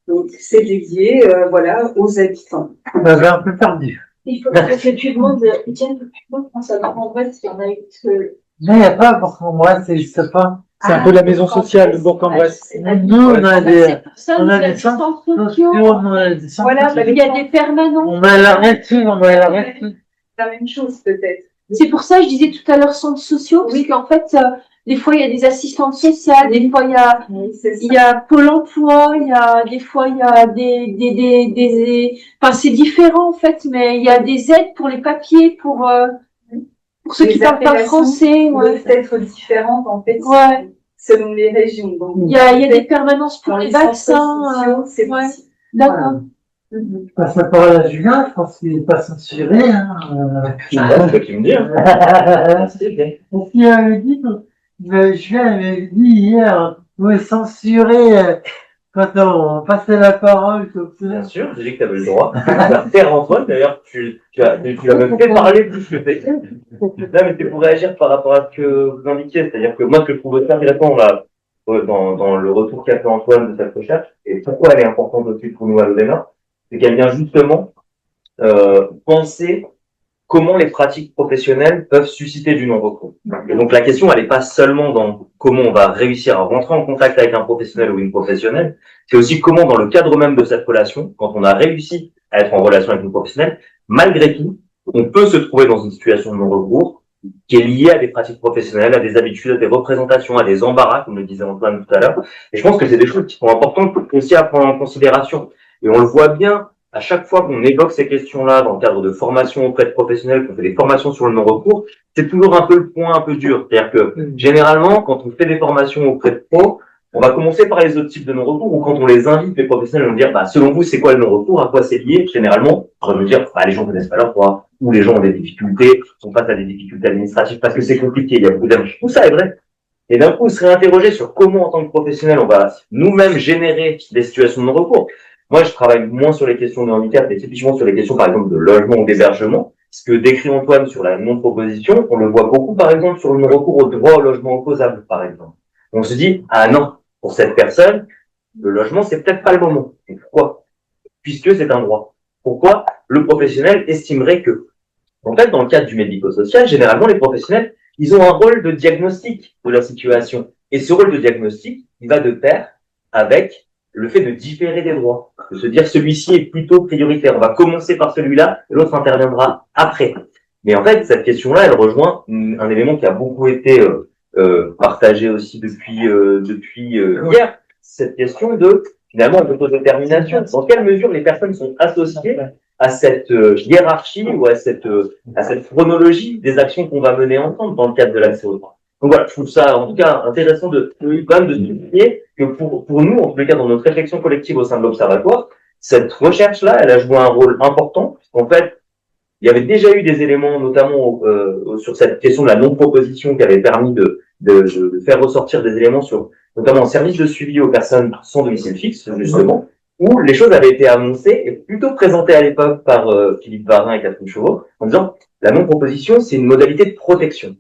H: Donc, c'est dédié, voilà, aux habitants.
B: On avait un peu perdu.
A: Il faut que tu demandes, Étienne, que tu demandes quand ça va en vrai, s'il y en a eu que...
B: Non, il n'y a pas Bourg-en-Bresse, c'est juste pas.
D: C'est un peu la maison sociale de Bourg-en-Bresse.
B: Nous, on a des,
A: Ça,
B: on
A: nous
B: a
A: a
B: des
A: des
B: centres
A: centres
B: sociaux,
A: sociaux.
B: on a des centres
A: Voilà,
B: sociaux.
A: il y a des permanents.
B: On a l'arrêt dessus, on a l'arrêt dessus.
H: La même chose, peut-être.
A: C'est pour ça que je disais tout à l'heure centres sociaux, parce qu'en fait, des fois, il y a des assistantes sociales, des fois,
H: Oui, c'est ça.
A: il y a Pôle emploi, des fois, il y a enfin, c'est différent, en fait, mais il y a des aides pour les papiers, pour ceux qui
H: Les
A: parlent pas
H: appellations
A: français, ouais.
H: peuvent être différentes, en fait,
A: Ouais.
H: selon les régions. Donc,
A: Il y a des permanences pour
H: dans
A: les
H: centres
A: vaccins,
H: sociaux, c'est
A: ouais.
H: possible.
A: D'accord.
H: Mhm.
B: Je passe la parole à Julien, je pense qu'il n'est pas censuré, hein.
E: C'est toi qui me dis. Hein.
B: Parce qu'il avait dit, Julien avait dit hier, vous pouvez censurer quand on passait la parole comme
E: Bien
B: ça.
E: sûr, j'ai dit que tu avais le droit. Père Antoine, d'ailleurs, tu as même fait parler plus que t'es. Non, mais c'est pour réagir par rapport à ce que vous indiquiez. C'est-à-dire que moi, ce que je trouve très intéressant là, dans le retour qu'a fait Antoine de cette recherche, et pourquoi elle est importante aussi pour nous à l'ODENA, c'est qu'elle vient justement penser comment les pratiques professionnelles peuvent susciter du non-recours. Et donc la question, elle n'est pas seulement dans comment on va réussir à rentrer en contact avec un professionnel ou une professionnelle, c'est aussi comment dans le cadre même de cette relation, quand on a réussi à être en relation avec une professionnelle, malgré tout, on peut se trouver dans une situation de non-recours qui est liée à des pratiques professionnelles, à des habitudes, à des représentations, à des embarras, comme le disait Antoine tout à l'heure. Et je pense que c'est des choses qui sont importantes aussi à prendre en considération. Et on le voit bien à chaque fois qu'on évoque ces questions-là dans le cadre de formation auprès de professionnels, qu'on fait des formations sur le non-recours, c'est toujours un peu le point un peu dur. C'est-à-dire que, généralement, quand on fait des formations auprès de pros, on va commencer par les autres types de non-recours, ou quand on les invite, les professionnels vont dire, selon vous, c'est quoi le non-recours, à quoi c'est lié? Généralement, on va nous dire, les gens connaissent pas leur droit, ou les gens ont des difficultés, sont face à des difficultés administratives parce que c'est compliqué, il y a beaucoup d'âges. Tout ça est vrai. Et d'un coup, se réinterroger sur comment, en tant que professionnel, on va nous-mêmes générer des situations de non-recours. Moi, je travaille moins sur les questions de handicap, mais typiquement sur les questions, par exemple, de logement ou d'hébergement. Ce que décrit Antoine sur la non-proposition, on le voit beaucoup, par exemple, sur le non-recours au droit au logement opposable, par exemple. On se dit, non, pour cette personne, le logement, c'est peut-être pas le moment. Et pourquoi? Puisque c'est un droit. Pourquoi? Le professionnel estimerait que, en fait, dans le cadre du médico-social, généralement, les professionnels, ils ont un rôle de diagnostic de la situation. Et ce rôle de diagnostic, il va de pair avec le fait de différer des droits, de se dire celui-ci est plutôt prioritaire. On va commencer par celui-là, et l'autre interviendra après. Mais en fait, cette question-là, elle rejoint un élément qui a beaucoup été partagé aussi depuis hier, cette question de finalement l'autodétermination. Dans quelle mesure les personnes sont associées à cette hiérarchie ou à cette chronologie des actions qu'on va mener ensemble dans le cadre de l'accès au droit. Donc voilà, je trouve ça en tout cas intéressant quand même de souligner que pour nous, en tous les cas dans notre réflexion collective au sein de l'Observatoire, cette recherche-là, elle a joué un rôle important, puisqu'en fait, il y avait déjà eu des éléments, notamment sur cette question de la non-proposition, qui avait permis de faire ressortir des éléments sur, notamment en service de suivi aux personnes sans domicile fixe, justement, où les choses avaient été annoncées et plutôt présentées à l'époque par Philippe Varin et Catherine Chauveau, en disant la non-proposition, c'est une modalité de protection.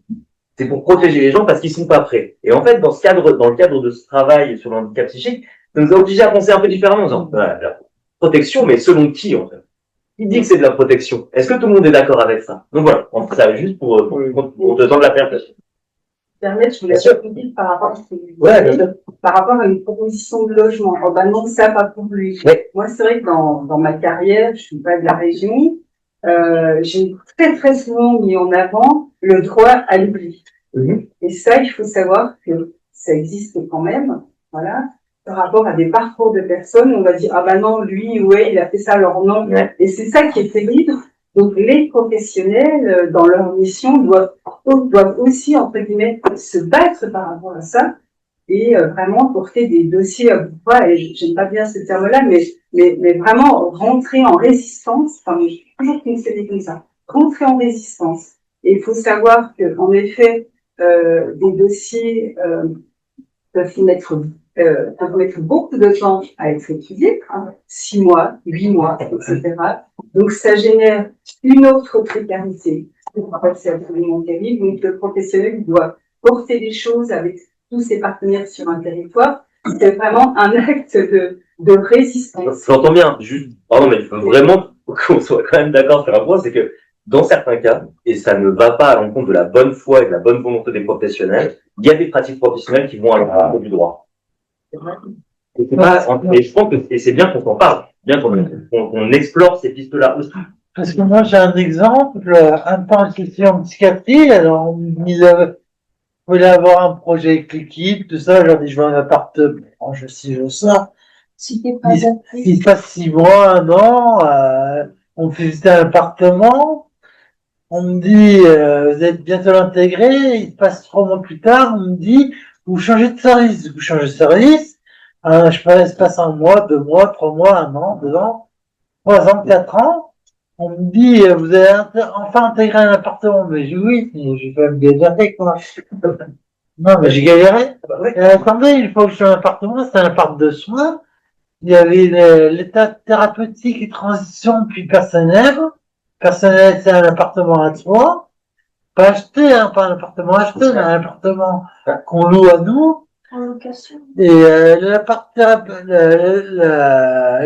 E: C'est pour protéger les gens parce qu'ils sont pas prêts. Et en fait, dans le cadre de ce travail sur le handicap psychique, ça nous a obligés à penser un peu différemment en disant, la protection, mais selon qui, en fait? Qui dit que c'est de la protection? Est-ce que tout le monde est d'accord avec ça? Donc voilà, ça va juste pour te tendre la perche.
H: Je voulais dire par rapport à ce que vous dites, par rapport à une proposition de logement. Oh, non, ça, pas pour lui.
E: Ouais.
H: Moi, c'est vrai que dans ma carrière, je suis pas de la région, j'ai très, très souvent mis en avant le droit à l'oubli. Et ça, il faut savoir que ça existe quand même, voilà, par rapport à des parcours de personnes, on va dire, non, lui, ouais, il a fait ça, alors non.
E: Ouais.
H: Et c'est ça qui est terrible. Donc, les professionnels, dans leur mission, doivent aussi, entre guillemets, se battre par rapport à ça et vraiment porter des dossiers à bout de bras. Et j'aime pas bien ce terme-là, mais vraiment rentrer en résistance. Enfin, j'ai toujours fonctionné comme ça. Rentrer en résistance. Et il faut savoir que, en effet, des dossiers peuvent mettre beaucoup de temps à être étudiés, 6 mois, 8 mois, etc. Donc ça génère une autre précarité. En fait, c'est absolument terrible. Donc le professionnel doit porter les choses avec tous ses partenaires sur un territoire. C'est vraiment un acte de résistance.
E: J'entends bien, juste, pardon, mais il faut vraiment qu'on soit quand même d'accord sur un point, c'est que dans certains cas, et ça ne va pas à l'encontre de la bonne foi et de la bonne volonté des professionnels, il y a des pratiques professionnelles qui vont à l'encontre du droit. Et c'est pas, et je pense que c'est bien qu'on en parle, bien qu'on explore ces pistes-là aussi.
B: Parce que moi, j'ai un exemple, un temps j'étais en psychiatrie, alors on me disait, vous voulez avoir un projet avec l'équipe, tout ça, j'ai dit, je veux un appartement, je sais, je sais.
G: Si t'es pas adapté.
B: Il se passe 6 mois, 1 an, on me fait visiter un appartement, on me dit, vous êtes bientôt intégré, il se passe 3 mois plus tard, on me dit, vous changez de service, je sais pas, il se passe 1 mois, 2 mois, 3 mois, 1 an, 2 ans, 3 ans, 4 ans, on me dit, vous avez enfin intégré un appartement, mais je dis oui, mais j'ai quand même galéré, quoi. Non, mais j'ai galéré. Attendez, une fois que je suis un appartement, c'est un appart de soins, il y avait l'état thérapeutique et transition, puis personnel. Personnel, c'est un appartement à soi. Pas acheté, hein, pas un appartement acheté, mais un appartement qu'on loue à nous.
G: En location.
B: Et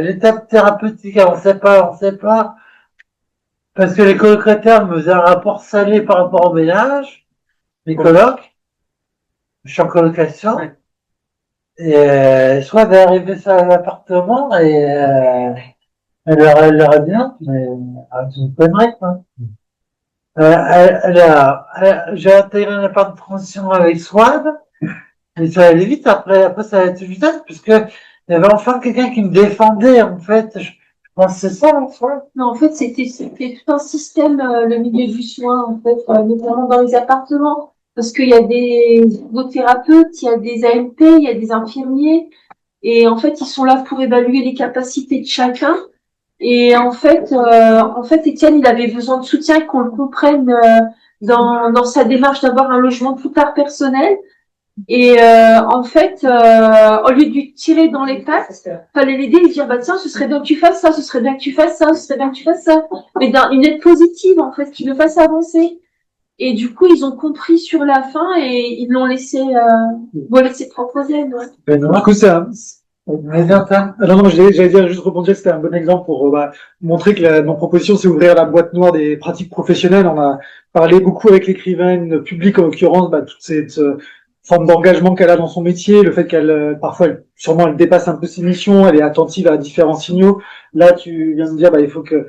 B: l'étape thérapeutique, on sait pas. Parce que les colocataires me faisaient un rapport salé par rapport au ménage. Les colocs. Je suis en colocation. Et soit d'arriver sur l'appartement et elle aurait bien, mais c'est une connerie, quoi. J'ai intégré un appart de transition avec Swad, et ça allait vite, après ça allait vite, parce que il y avait enfin quelqu'un qui me défendait, en fait. Je pense que c'est ça, en soi.
A: Non, en fait, c'était tout un système, le milieu du soin, en fait, notamment dans les appartements, parce qu'il y a des ergothérapeutes, il y a des AMP, il y a des infirmiers, et en fait, ils sont là pour évaluer les capacités de chacun. Et en fait, Étienne, il avait besoin de soutien, qu'on le comprenne dans sa démarche d'avoir un logement plus tard personnel. Et en fait, au lieu de lui tirer dans les pattes, fallait l'aider et lui dire bah tiens, ce serait bien que tu fasses ça, ce serait bien que tu fasses ça, ce serait bien que tu fasses ça, mais une aide positive en fait qui le fasse avancer. Et du coup, ils ont compris sur la fin et ils l'ont laissé voler ses propres ailes. Ouais.
D: Du coup, c'est un... Non, j'allais dire juste rebondir, c'était un bon exemple pour montrer que mon proposition, c'est ouvrir la boîte noire des pratiques professionnelles. On a parlé beaucoup avec l'écrivaine publique, en l'occurrence, toute cette forme d'engagement qu'elle a dans son métier, le fait qu'elle, parfois, sûrement, elle dépasse un peu ses missions, elle est attentive à différents signaux. Là, tu viens de dire, il faut que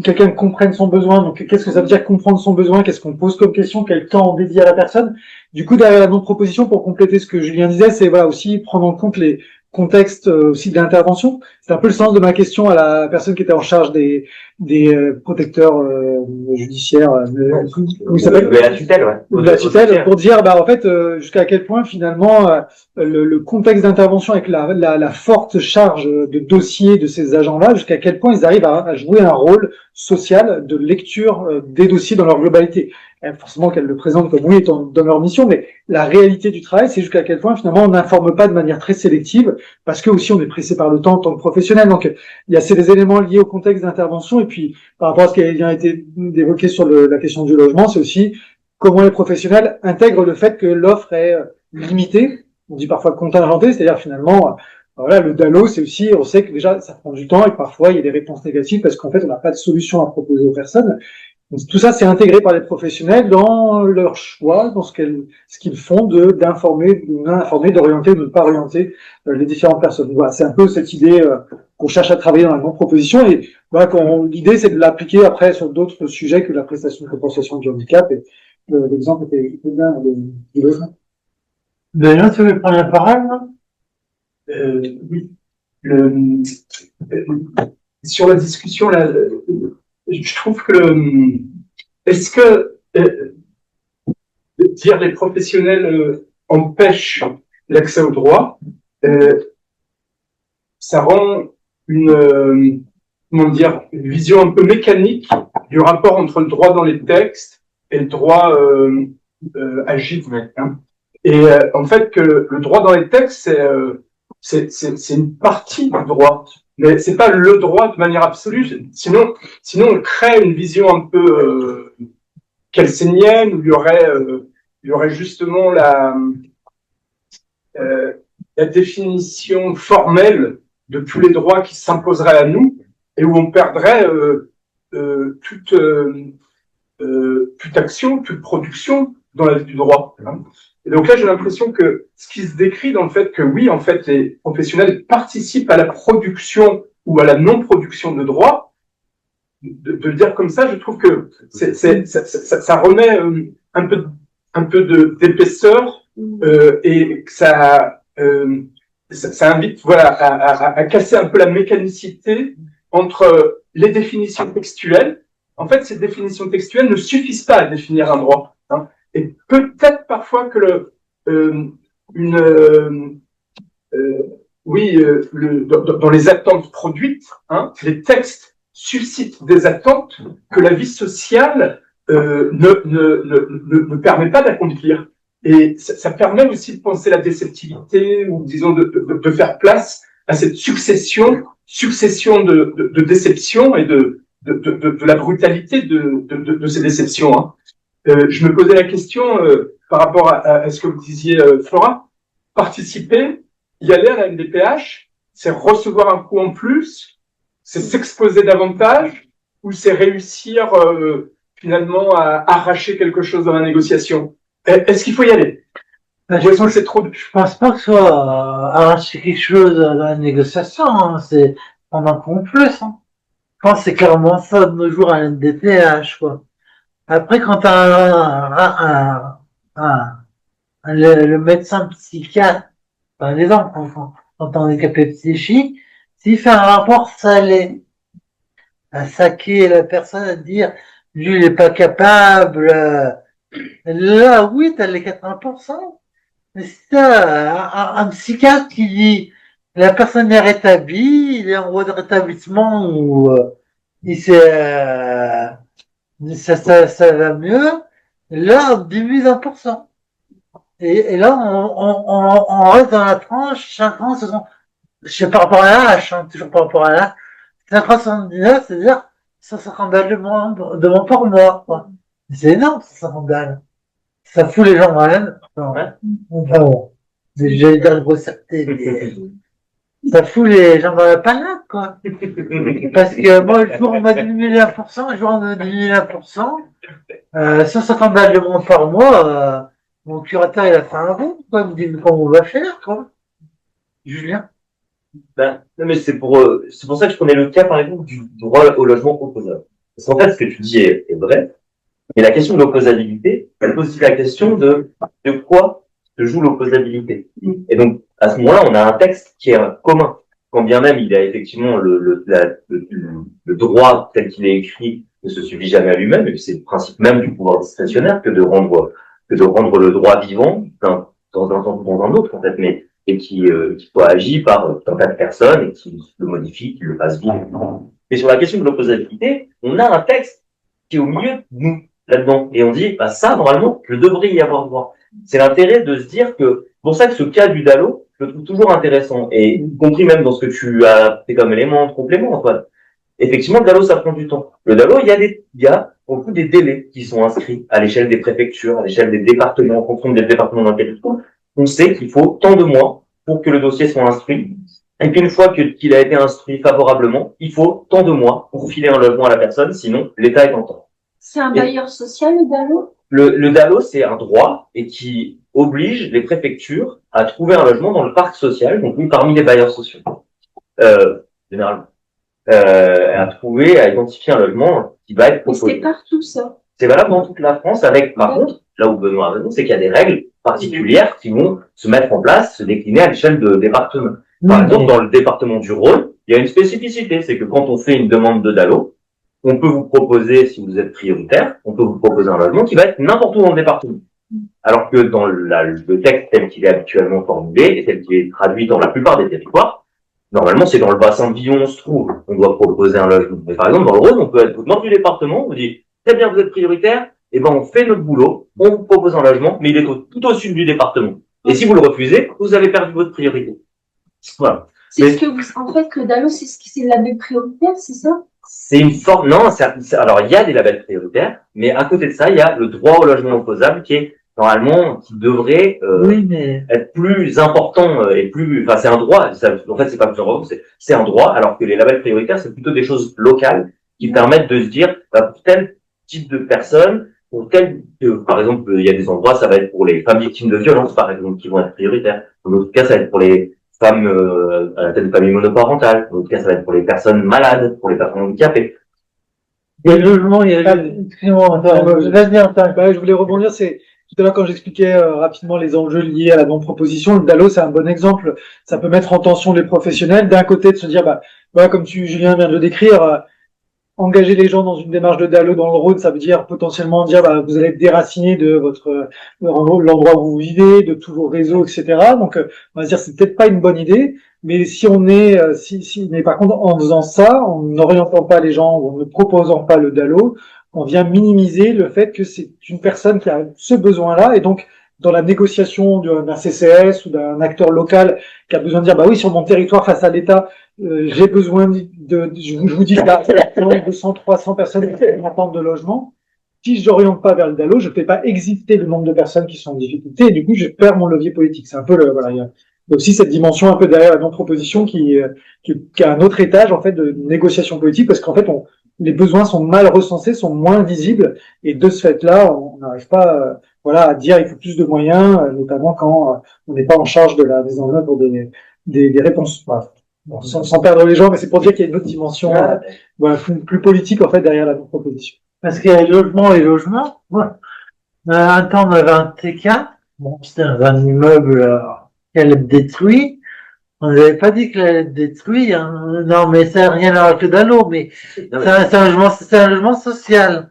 D: quelqu'un comprenne son besoin. Donc, qu'est-ce que ça veut dire comprendre son besoin? Qu'est-ce qu'on pose comme question? Quel temps on dédie à la personne? Du coup, derrière la non-proposition, pour compléter ce que Julien disait, c'est aussi prendre en compte les contexte aussi de l'intervention. C'est un peu le sens de ma question à la personne qui était en charge des protecteurs judiciaires. Comment il s'appelle ?
E: La tutelle, ouais.
D: La tutelle, pour dire en fait jusqu'à quel point finalement le contexte d'intervention avec la forte charge de dossiers de ces agents-là, jusqu'à quel point ils arrivent à jouer un rôle social de lecture des dossiers dans leur globalité. Forcément qu'elles le présentent comme oui étant dans leur mission, mais la réalité du travail, c'est jusqu'à quel point finalement on n'informe pas de manière très sélective, parce que aussi on est pressé par le temps en tant que professionnel. Donc il y a des éléments liés au contexte d'intervention, et puis par rapport à ce qui a bien été évoqué sur la question du logement, c'est aussi comment les professionnels intègrent le fait que l'offre est limitée, on dit parfois contingentée, c'est-à-dire finalement le DALO, c'est aussi, on sait que déjà ça prend du temps et parfois il y a des réponses négatives parce qu'en fait on n'a pas de solution à proposer aux personnes. Donc, tout ça, c'est intégré par les professionnels dans leur choix, dans ce qu'ils font d'informer, de non informer, d'orienter ou de ne pas orienter les différentes personnes. Voilà, c'est un peu cette idée qu'on cherche à travailler dans la non-proposition et l'idée, c'est de l'appliquer après sur d'autres sujets que la prestation de compensation du handicap. Et l'exemple était bien du logement.
B: Là, tu veux prendre la parole,
I: oui. Sur la discussion, là, je trouve que est-ce que dire les professionnels empêchent l'accès au droit, ça rend une vision un peu mécanique du rapport entre le droit dans les textes et le droit agit. Hein. Et en fait, que le droit dans les textes, c'est une partie du droit, mais c'est pas le droit de manière absolue. Sinon on crée une vision un peu kelsenienne où il y aurait justement la définition formelle de tous les droits qui s'imposeraient à nous et où on perdrait toute action, toute production dans la vie du droit. Hein. Et donc là, j'ai l'impression que ce qui se décrit dans le fait que oui, en fait, les professionnels participent à la production ou à la non-production de droit, de le dire comme ça, je trouve que ça remet un peu d'épaisseur et que ça invite à casser un peu la mécanicité entre les définitions textuelles. En fait, ces définitions textuelles ne suffisent pas à définir un droit. Hein. Et peut-être parfois que dans les attentes produites, hein, les textes suscitent des attentes que la vie sociale ne permet pas d'accomplir. Et ça permet aussi de penser la déceptivité ou disons de faire place à cette succession de déceptions et de la brutalité de ces déceptions. Hein. Je me posais la question par rapport à ce que vous disiez, Flora. Participer, y aller à la MDPH, c'est recevoir un coup en plus, c'est s'exposer davantage, ou c'est réussir finalement à arracher quelque chose dans la négociation. Est-ce qu'il faut y aller?
B: Je pense pas que ce soit arracher quelque chose dans la négociation, hein. C'est prendre un coup en plus. Hein. Je pense que c'est clairement ça de nos jours à la MDPH, quoi. Après, quand le médecin psychiatre, par exemple, quand on est handicapé psychique, s'il fait un rapport salé, à saquer la personne, à dire, lui, il est pas capable, là, oui, t'as les 80%. Mais si t'as un psychiatre qui dit, la personne est rétablie, il est en voie de rétablissement ou, ça va mieux, là, on diminue 1%. Et là, on reste dans la tranche, 50, c'est par rapport à l'âge, hein, toujours par rapport à l'âge, 579, c'est-à-dire 150 balles de moins par mois, quoi. C'est énorme, 150 balles. Ça fout les gens malades. Enfin, bon. J'allais dire de grossièreté, mais ça fout les gens dans la panade, quoi. Parce que moi, le jour où on m'a diminué 1%, le jour où on m'a diminué 1%, 150 balles de moins par mois, mon curateur, il a fait un bon, quoi. Il me dit, comment on va faire, quoi. Julien?
E: Non, mais c'est pour ça que je prenais le cas, par exemple, du droit au logement opposable. Parce qu'en fait, ce que tu dis est vrai. Mais la question de l'opposabilité, elle pose aussi la question de quoi se joue l'opposabilité. Et donc, à ce moment-là, on a un texte qui est commun. Quand bien même il a effectivement le droit tel qu'il est écrit ne se suffit jamais à lui-même, et c'est le principe même du pouvoir discrétionnaire que de rendre le droit vivant dans un autre, en fait, mais, et qui soit agi par un tas de personnes et qui le modifie, qui le fasse vivre. Mais sur la question de l'opposabilité, on a un texte qui est au milieu de nous, là-dedans. Et on dit, bah, ça, normalement, je devrais y avoir droit. C'est l'intérêt de se dire que, pour ça que ce cas du DALO, je le trouve toujours intéressant, et y compris même dans ce que tu as fait comme élément de complément, Antoine. Effectivement, le DALO, ça prend du temps. Le DALO, il y a beaucoup des délais qui sont inscrits à l'échelle des préfectures, à l'échelle des départements, en fonction des départements dans lesquels ils sont. On sait qu'il faut tant de mois pour que le dossier soit instruit. Et puis, une fois qu'il a été instruit favorablement, il faut tant de mois pour filer un logement à la personne, sinon l'État est en temps.
G: C'est un bailleur social, le DALO?
E: Le DALO, c'est un droit et qui oblige les préfectures à trouver un logement dans le parc social, donc oui, parmi les bailleurs sociaux, généralement, à identifier un logement qui va être proposé.
G: C'est partout, ça.
E: C'est valable dans toute la France, avec, par contre, là où Benoît a raison, c'est qu'il y a des règles particulières qui vont se mettre en place, se décliner à l'échelle de département. Par exemple, dans le département du Rhône, il y a une spécificité, c'est que quand on fait une demande de DALO, on peut vous proposer, si vous êtes prioritaire, on peut vous proposer un logement qui va être n'importe où dans le département. Alors que dans le texte tel qu'il est habituellement formulé et tel qu'il est traduit dans la plupart des territoires, normalement c'est dans le bassin de vie où on se trouve, on doit proposer un logement. Mais par exemple, dans le Rhône, on peut être au nord du département, on vous dit, très bien, vous êtes prioritaire, eh ben, on fait notre boulot, on vous propose un logement, mais il est tout au sud du département. Et si vous le refusez, vous avez perdu votre priorité. Voilà.
A: C'est ce que vous, en fait, le DALO, c'est le label prioritaire, c'est ça?
E: C'est une forme, non, alors il y a des labels prioritaires, mais à côté de ça, il y a le droit au logement opposable qui est normalement, qui devrait être plus important et plus, enfin c'est un droit, en fait c'est pas plus important, c'est un droit, alors que les labels prioritaires c'est plutôt des choses locales qui permettent de se dire, bah, pour tel type de personnes, pour tel, par exemple il y a des endroits, ça va être pour les femmes victimes de violences par exemple, qui vont être prioritaires, dans d'autres cas ça va être pour les femmes à la tête de famille monoparentale, dans d'autres cas ça va être pour les personnes malades, pour les personnes handicapées.
B: Il y a le logement, il y a excusez-moi, vas-y, Antoine.
D: Bah, je voulais rebondir, c'est tout à l'heure quand j'expliquais rapidement les enjeux liés à la non-proposition, le DALO c'est un bon exemple. Ça peut mettre en tension les professionnels. D'un côté de se dire, bah voilà, comme Julien vient de le décrire, engager les gens dans une démarche de DALO dans le Rhône, ça veut dire potentiellement dire, bah vous allez être déraciné de votre l'endroit où vous vivez, de tous vos réseaux, etc. Donc on va se dire c'est peut-être pas une bonne idée. Mais si on est, mais par contre en faisant ça, en n'orientant pas les gens, ou en ne proposant pas le DALO, on vient minimiser le fait que c'est une personne qui a ce besoin-là, et donc dans la négociation d'un CCS ou d'un acteur local qui a besoin de dire, bah oui, sur mon territoire face à l'État, j'ai besoin je vous dis qu'il y a 200, 300 personnes qui attendent de logement. Si je n'oriente pas vers le DALO, je ne fais pas exister le nombre de personnes qui sont en difficulté, et du coup, je perds mon levier politique. C'est un peu voilà, il y a aussi cette dimension un peu derrière la non-proposition qui a un autre étage, en fait, de négociation politique, parce qu'en fait, les besoins sont mal recensés, sont moins visibles, et de ce fait-là, on n'arrive pas, voilà, à dire il faut plus de moyens, notamment quand on n'est pas en charge de la mise en œuvre des réponses. Voilà. Bon, sans perdre les gens, mais c'est pour dire qu'il y a une autre dimension voilà, plus politique, en fait, derrière la non-proposition.
B: Parce qu'il y a logement et logement. Voilà. Un temps, on avait un T4. Bon, c'était un immeuble qui allait être détruit. On n'avait pas dit qu'il allait être détruit. Hein. Non, mais ça n'a rien à voir avec le DALO, mais c'est un logement social.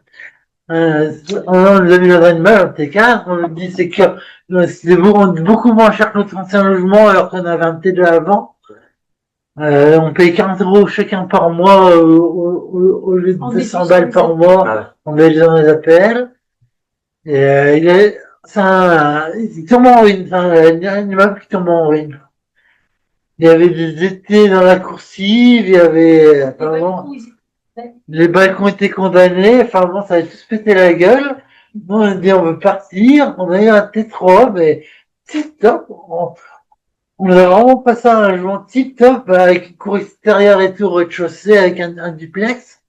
B: On nous a mis dans un immeuble, un T4. On nous dit c'est que c'était beaucoup moins cher que notre ancien logement alors qu'on avait un T2 avant. On paye 40 € chacun par mois au lieu de 200 balles par mois. On met dans les APL. Et il tombe en ruine. C'est un immeuble qui tombe en ruine. Il y avait des étés dans la coursive. Il y avait apparemment les balcons étaient condamnés. Enfin bon, ça avait tous pété la gueule. Nous on a dit on veut partir. On a eu un T3, mais c'est top. On a vraiment passé un logement tip-top avec une cour extérieure et tout au rez-de-chaussée avec un duplex.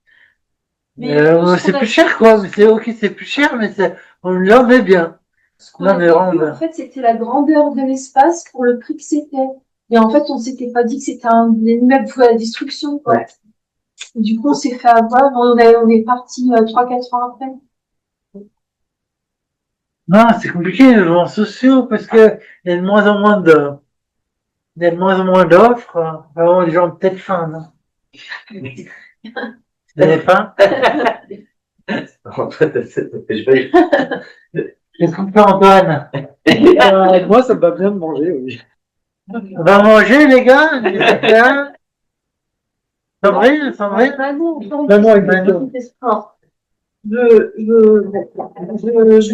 B: C'est plus cher, quoi. Mais c'est ok, c'est plus cher, mais on l'en est bien.
A: Ce qu'on a vu, en fait, c'était la grandeur de l'espace pour le prix que c'était. Et en fait, on s'était pas dit que c'était un immeuble voué à la destruction, quoi. Ouais. Du coup, on s'est fait avoir. On est parti 3-4 ans après.
B: Non, c'est compliqué, les logements sociaux, parce que il y a de moins en moins d'offres. Vraiment, les gens ont peut-être faim, non? Vous avez faim?
E: En fait,
B: Qu'est-ce qu'on fait, Antoine?
D: Moi, ça me va bien de manger, oui.
B: On va manger, les gars? Sandrine?
C: Non, exactement. Je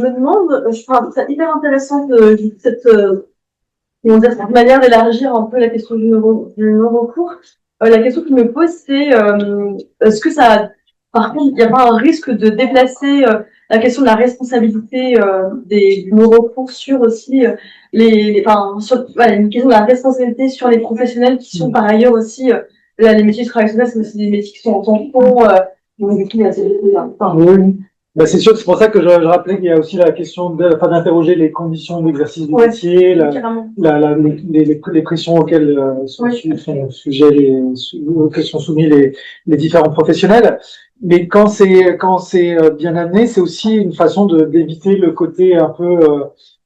C: me demande, je trouve ça hyper intéressant de cette manière d'élargir un peu la question du non-recours. La question que je me pose, c'est est-ce que ça, par contre, il n'y a pas un risque de déplacer la question de la responsabilité du non-recours sur aussi une question de la responsabilité sur les professionnels qui sont par ailleurs aussi les métiers traditionnels, c'est aussi des métiers qui sont en tampon.
D: Bah, c'est sûr, c'est pour ça que je rappelais qu'il y a aussi la question d'interroger les conditions d'exercice du métier, les pressions auxquelles sont soumis les différents professionnels. Mais quand c'est bien amené, c'est aussi une façon d'éviter le côté un peu,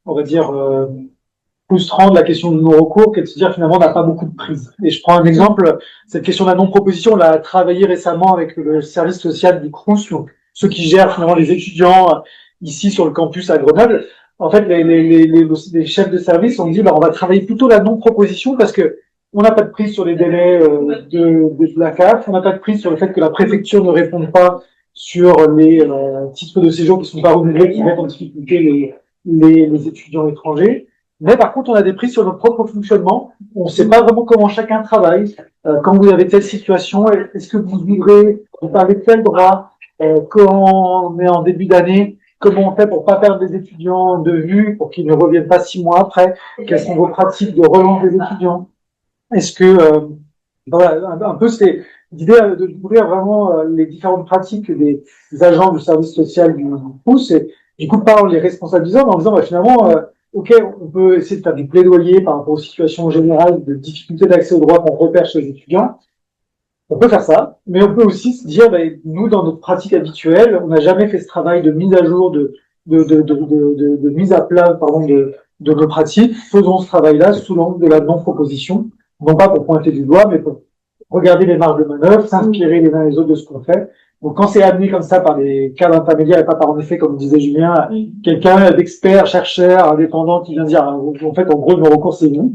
D: on va dire, frustrant de la question du non-recours, qui est de se dire finalement on n'a pas beaucoup de prise. Et je prends un exemple, cette question de la non-proposition, on l'a travaillé récemment avec le service social du Crous, donc ceux qui gèrent finalement les étudiants ici sur le campus à Grenoble. En fait, les chefs de service ont dit, bah, on va travailler plutôt la non-proposition parce que on n'a pas de prise sur les délais de la CAF, on n'a pas de prise sur le fait que la préfecture ne réponde pas sur les titres de séjour qui sont pas renouvelés, qui mettent en difficulté les étudiants étrangers. Mais par contre, on a des prix sur notre propre fonctionnement. On ne sait pas vraiment comment chacun travaille. Quand vous avez telle situation, est-ce que vous vivrez, vous parlez de tel droit, quand on est en début d'année, comment on fait pour pas perdre des étudiants de vue, pour qu'ils ne reviennent pas 6 mois après? Quelles sont vos pratiques de relance des étudiants? Est-ce que, voilà, un peu c'est l'idée de découvrir vraiment les différentes pratiques des agents du service social du POUS, et du coup pas en les responsabilisant, mais en disant finalement, ok, on peut essayer de faire des plaidoyers par rapport aux situations générales de difficulté d'accès aux droits qu'on repère chez les étudiants. On peut faire ça, mais on peut aussi se dire, nous, dans notre pratique habituelle, on n'a jamais fait ce travail de mise à jour, de mise à plat, pardon, de nos pratiques. Faisons ce travail-là sous l'angle de la non-proposition, non pas pour pointer du doigt, mais pour regarder les marges de manœuvre, s'inspirer les uns les autres de ce qu'on fait. Donc, quand c'est amené comme ça par des cadres intermédiaires et pas par, en effet, comme disait Julien, quelqu'un d'expert, chercheur, indépendant qui vient dire, en fait, en gros, nos recours, c'est nous.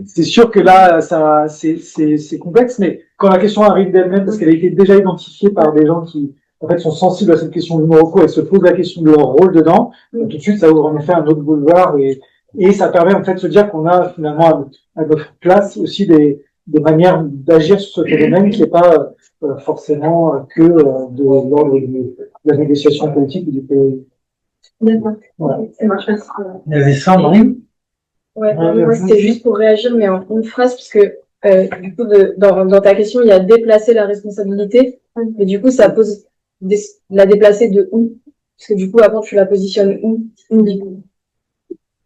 D: C'est sûr que là, ça, c'est complexe, mais quand la question arrive d'elle-même, parce qu'elle a été déjà identifiée par des gens qui, en fait, sont sensibles à cette question du recours et se posent la question de leur rôle dedans, tout de suite, ça ouvre en effet un autre boulevard et ça permet, en fait, de se dire qu'on a, finalement, à notre place aussi des manières d'agir sur ce phénomène qui n'est pas forcément que de l'ordre de la négociation politique ou du pays.
C: D'accord.
D: Ouais.
C: Ça marche.
B: Il y avait Sandrine.
C: Ouais, moi c'était juste pour réagir, mais en une phrase, puisque du coup, dans ta question, il y a déplacer la responsabilité, mais du coup, ça pose la déplacer de où? Parce que du coup, avant, tu la positionnes où?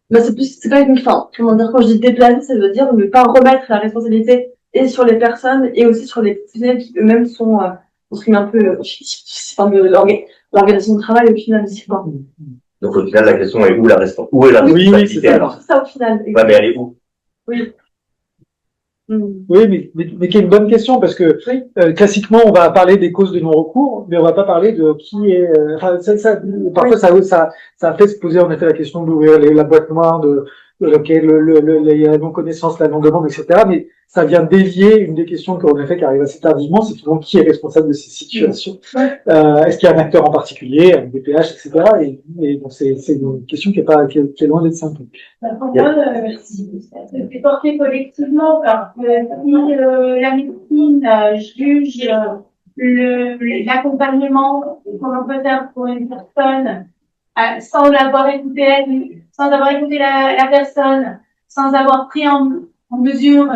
C: Bah, c'est pas une fin. Comment dire, quand je dis déplacer, ça veut dire ne pas remettre la responsabilité et sur les personnes et aussi sur les professionnels qui eux-mêmes sont un peu de l'organisation de travail au final aussi, quoi.
E: Donc, au final, la question est où la responsabilité?
D: Oui, c'est ça.
C: C'est ça au final.
E: Ouais, mais elle est où?
C: Oui.
D: Oui, mais qui est une bonne question parce que classiquement on va parler des causes de non-recours, mais on va pas parler de qui est. Enfin, parfois ça fait se poser en effet la question d'ouvrir la boîte noire, de la non-connaissance, la non-demande, etc. Mais ça vient dévier une des questions qui arrive assez tardivement, c'est souvent qui est responsable de ces situations. Est-ce qu'il y a un acteur en particulier, un DPH, etc. Et donc c'est une question qui est loin d'être simple.
G: Pour moi, c'est porté collectivement parce que si la médecine juge l'accompagnement qu'on peut faire pour une personne sans l'avoir écouté elle, sans avoir écouté la personne, sans avoir pris en mesure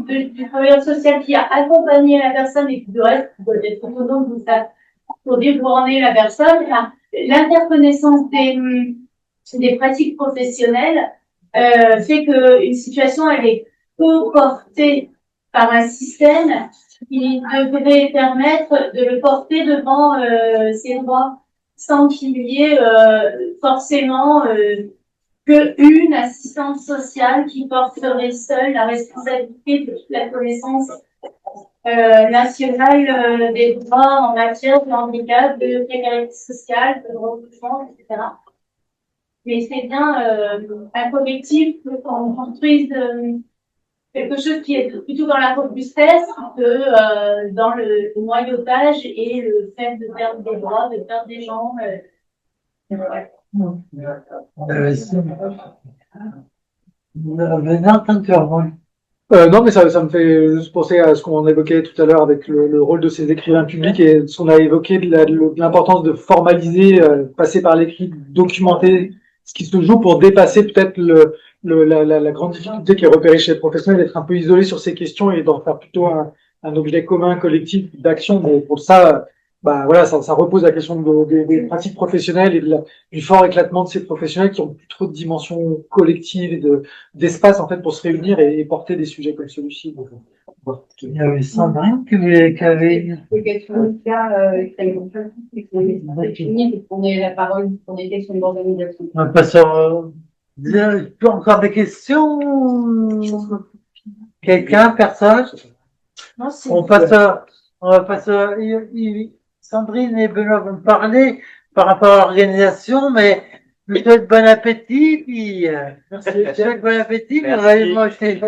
G: du travailleur social qui a accompagné la personne et qui doit être autonome pour déborder la personne, l'interconnaissance des pratiques professionnelles fait qu'une situation elle est co-portée par un système qui devrait permettre de le porter devant ses droits sans qu'il y ait forcément qu'une assistante sociale qui porterait seule la responsabilité de toute la connaissance nationale des droits en matière de handicap, de précarité sociale, de recrutement, etc. Mais c'est bien un collectif qu'on construise quelque chose qui est plutôt dans la robustesse que dans le noyautage et le fait de perdre des droits, de perdre des gens. Ouais.
D: Non, mais ça me fait juste penser à ce qu'on évoquait tout à l'heure avec le rôle de ces écrivains publics et ce qu'on a évoqué de l'importance de formaliser, passer par l'écrit, documenter ce qui se joue pour dépasser peut-être la grande difficulté qui est repérée chez les professionnels d'être un peu isolé sur ces questions et d'en faire plutôt un objet commun, collectif, d'action. Mais pour ça, voilà, ça repose la question des pratiques professionnelles et du fort éclatement de ces professionnels qui ont plus trop de dimension collective et d'espace, en fait, pour se réunir et porter des sujets comme celui-ci.
B: Il y avait Sandrine qui avait...
F: On ait la parole pour des questions d'organisation.
B: On va passer encore des questions? Quelqu'un? Personne?
C: Non,
B: On va passer Sandrine et Benoît vont parler par rapport à l'organisation, mais je vous souhaite bon appétit, puis je vous souhaite bon appétit, puis on va aller manger.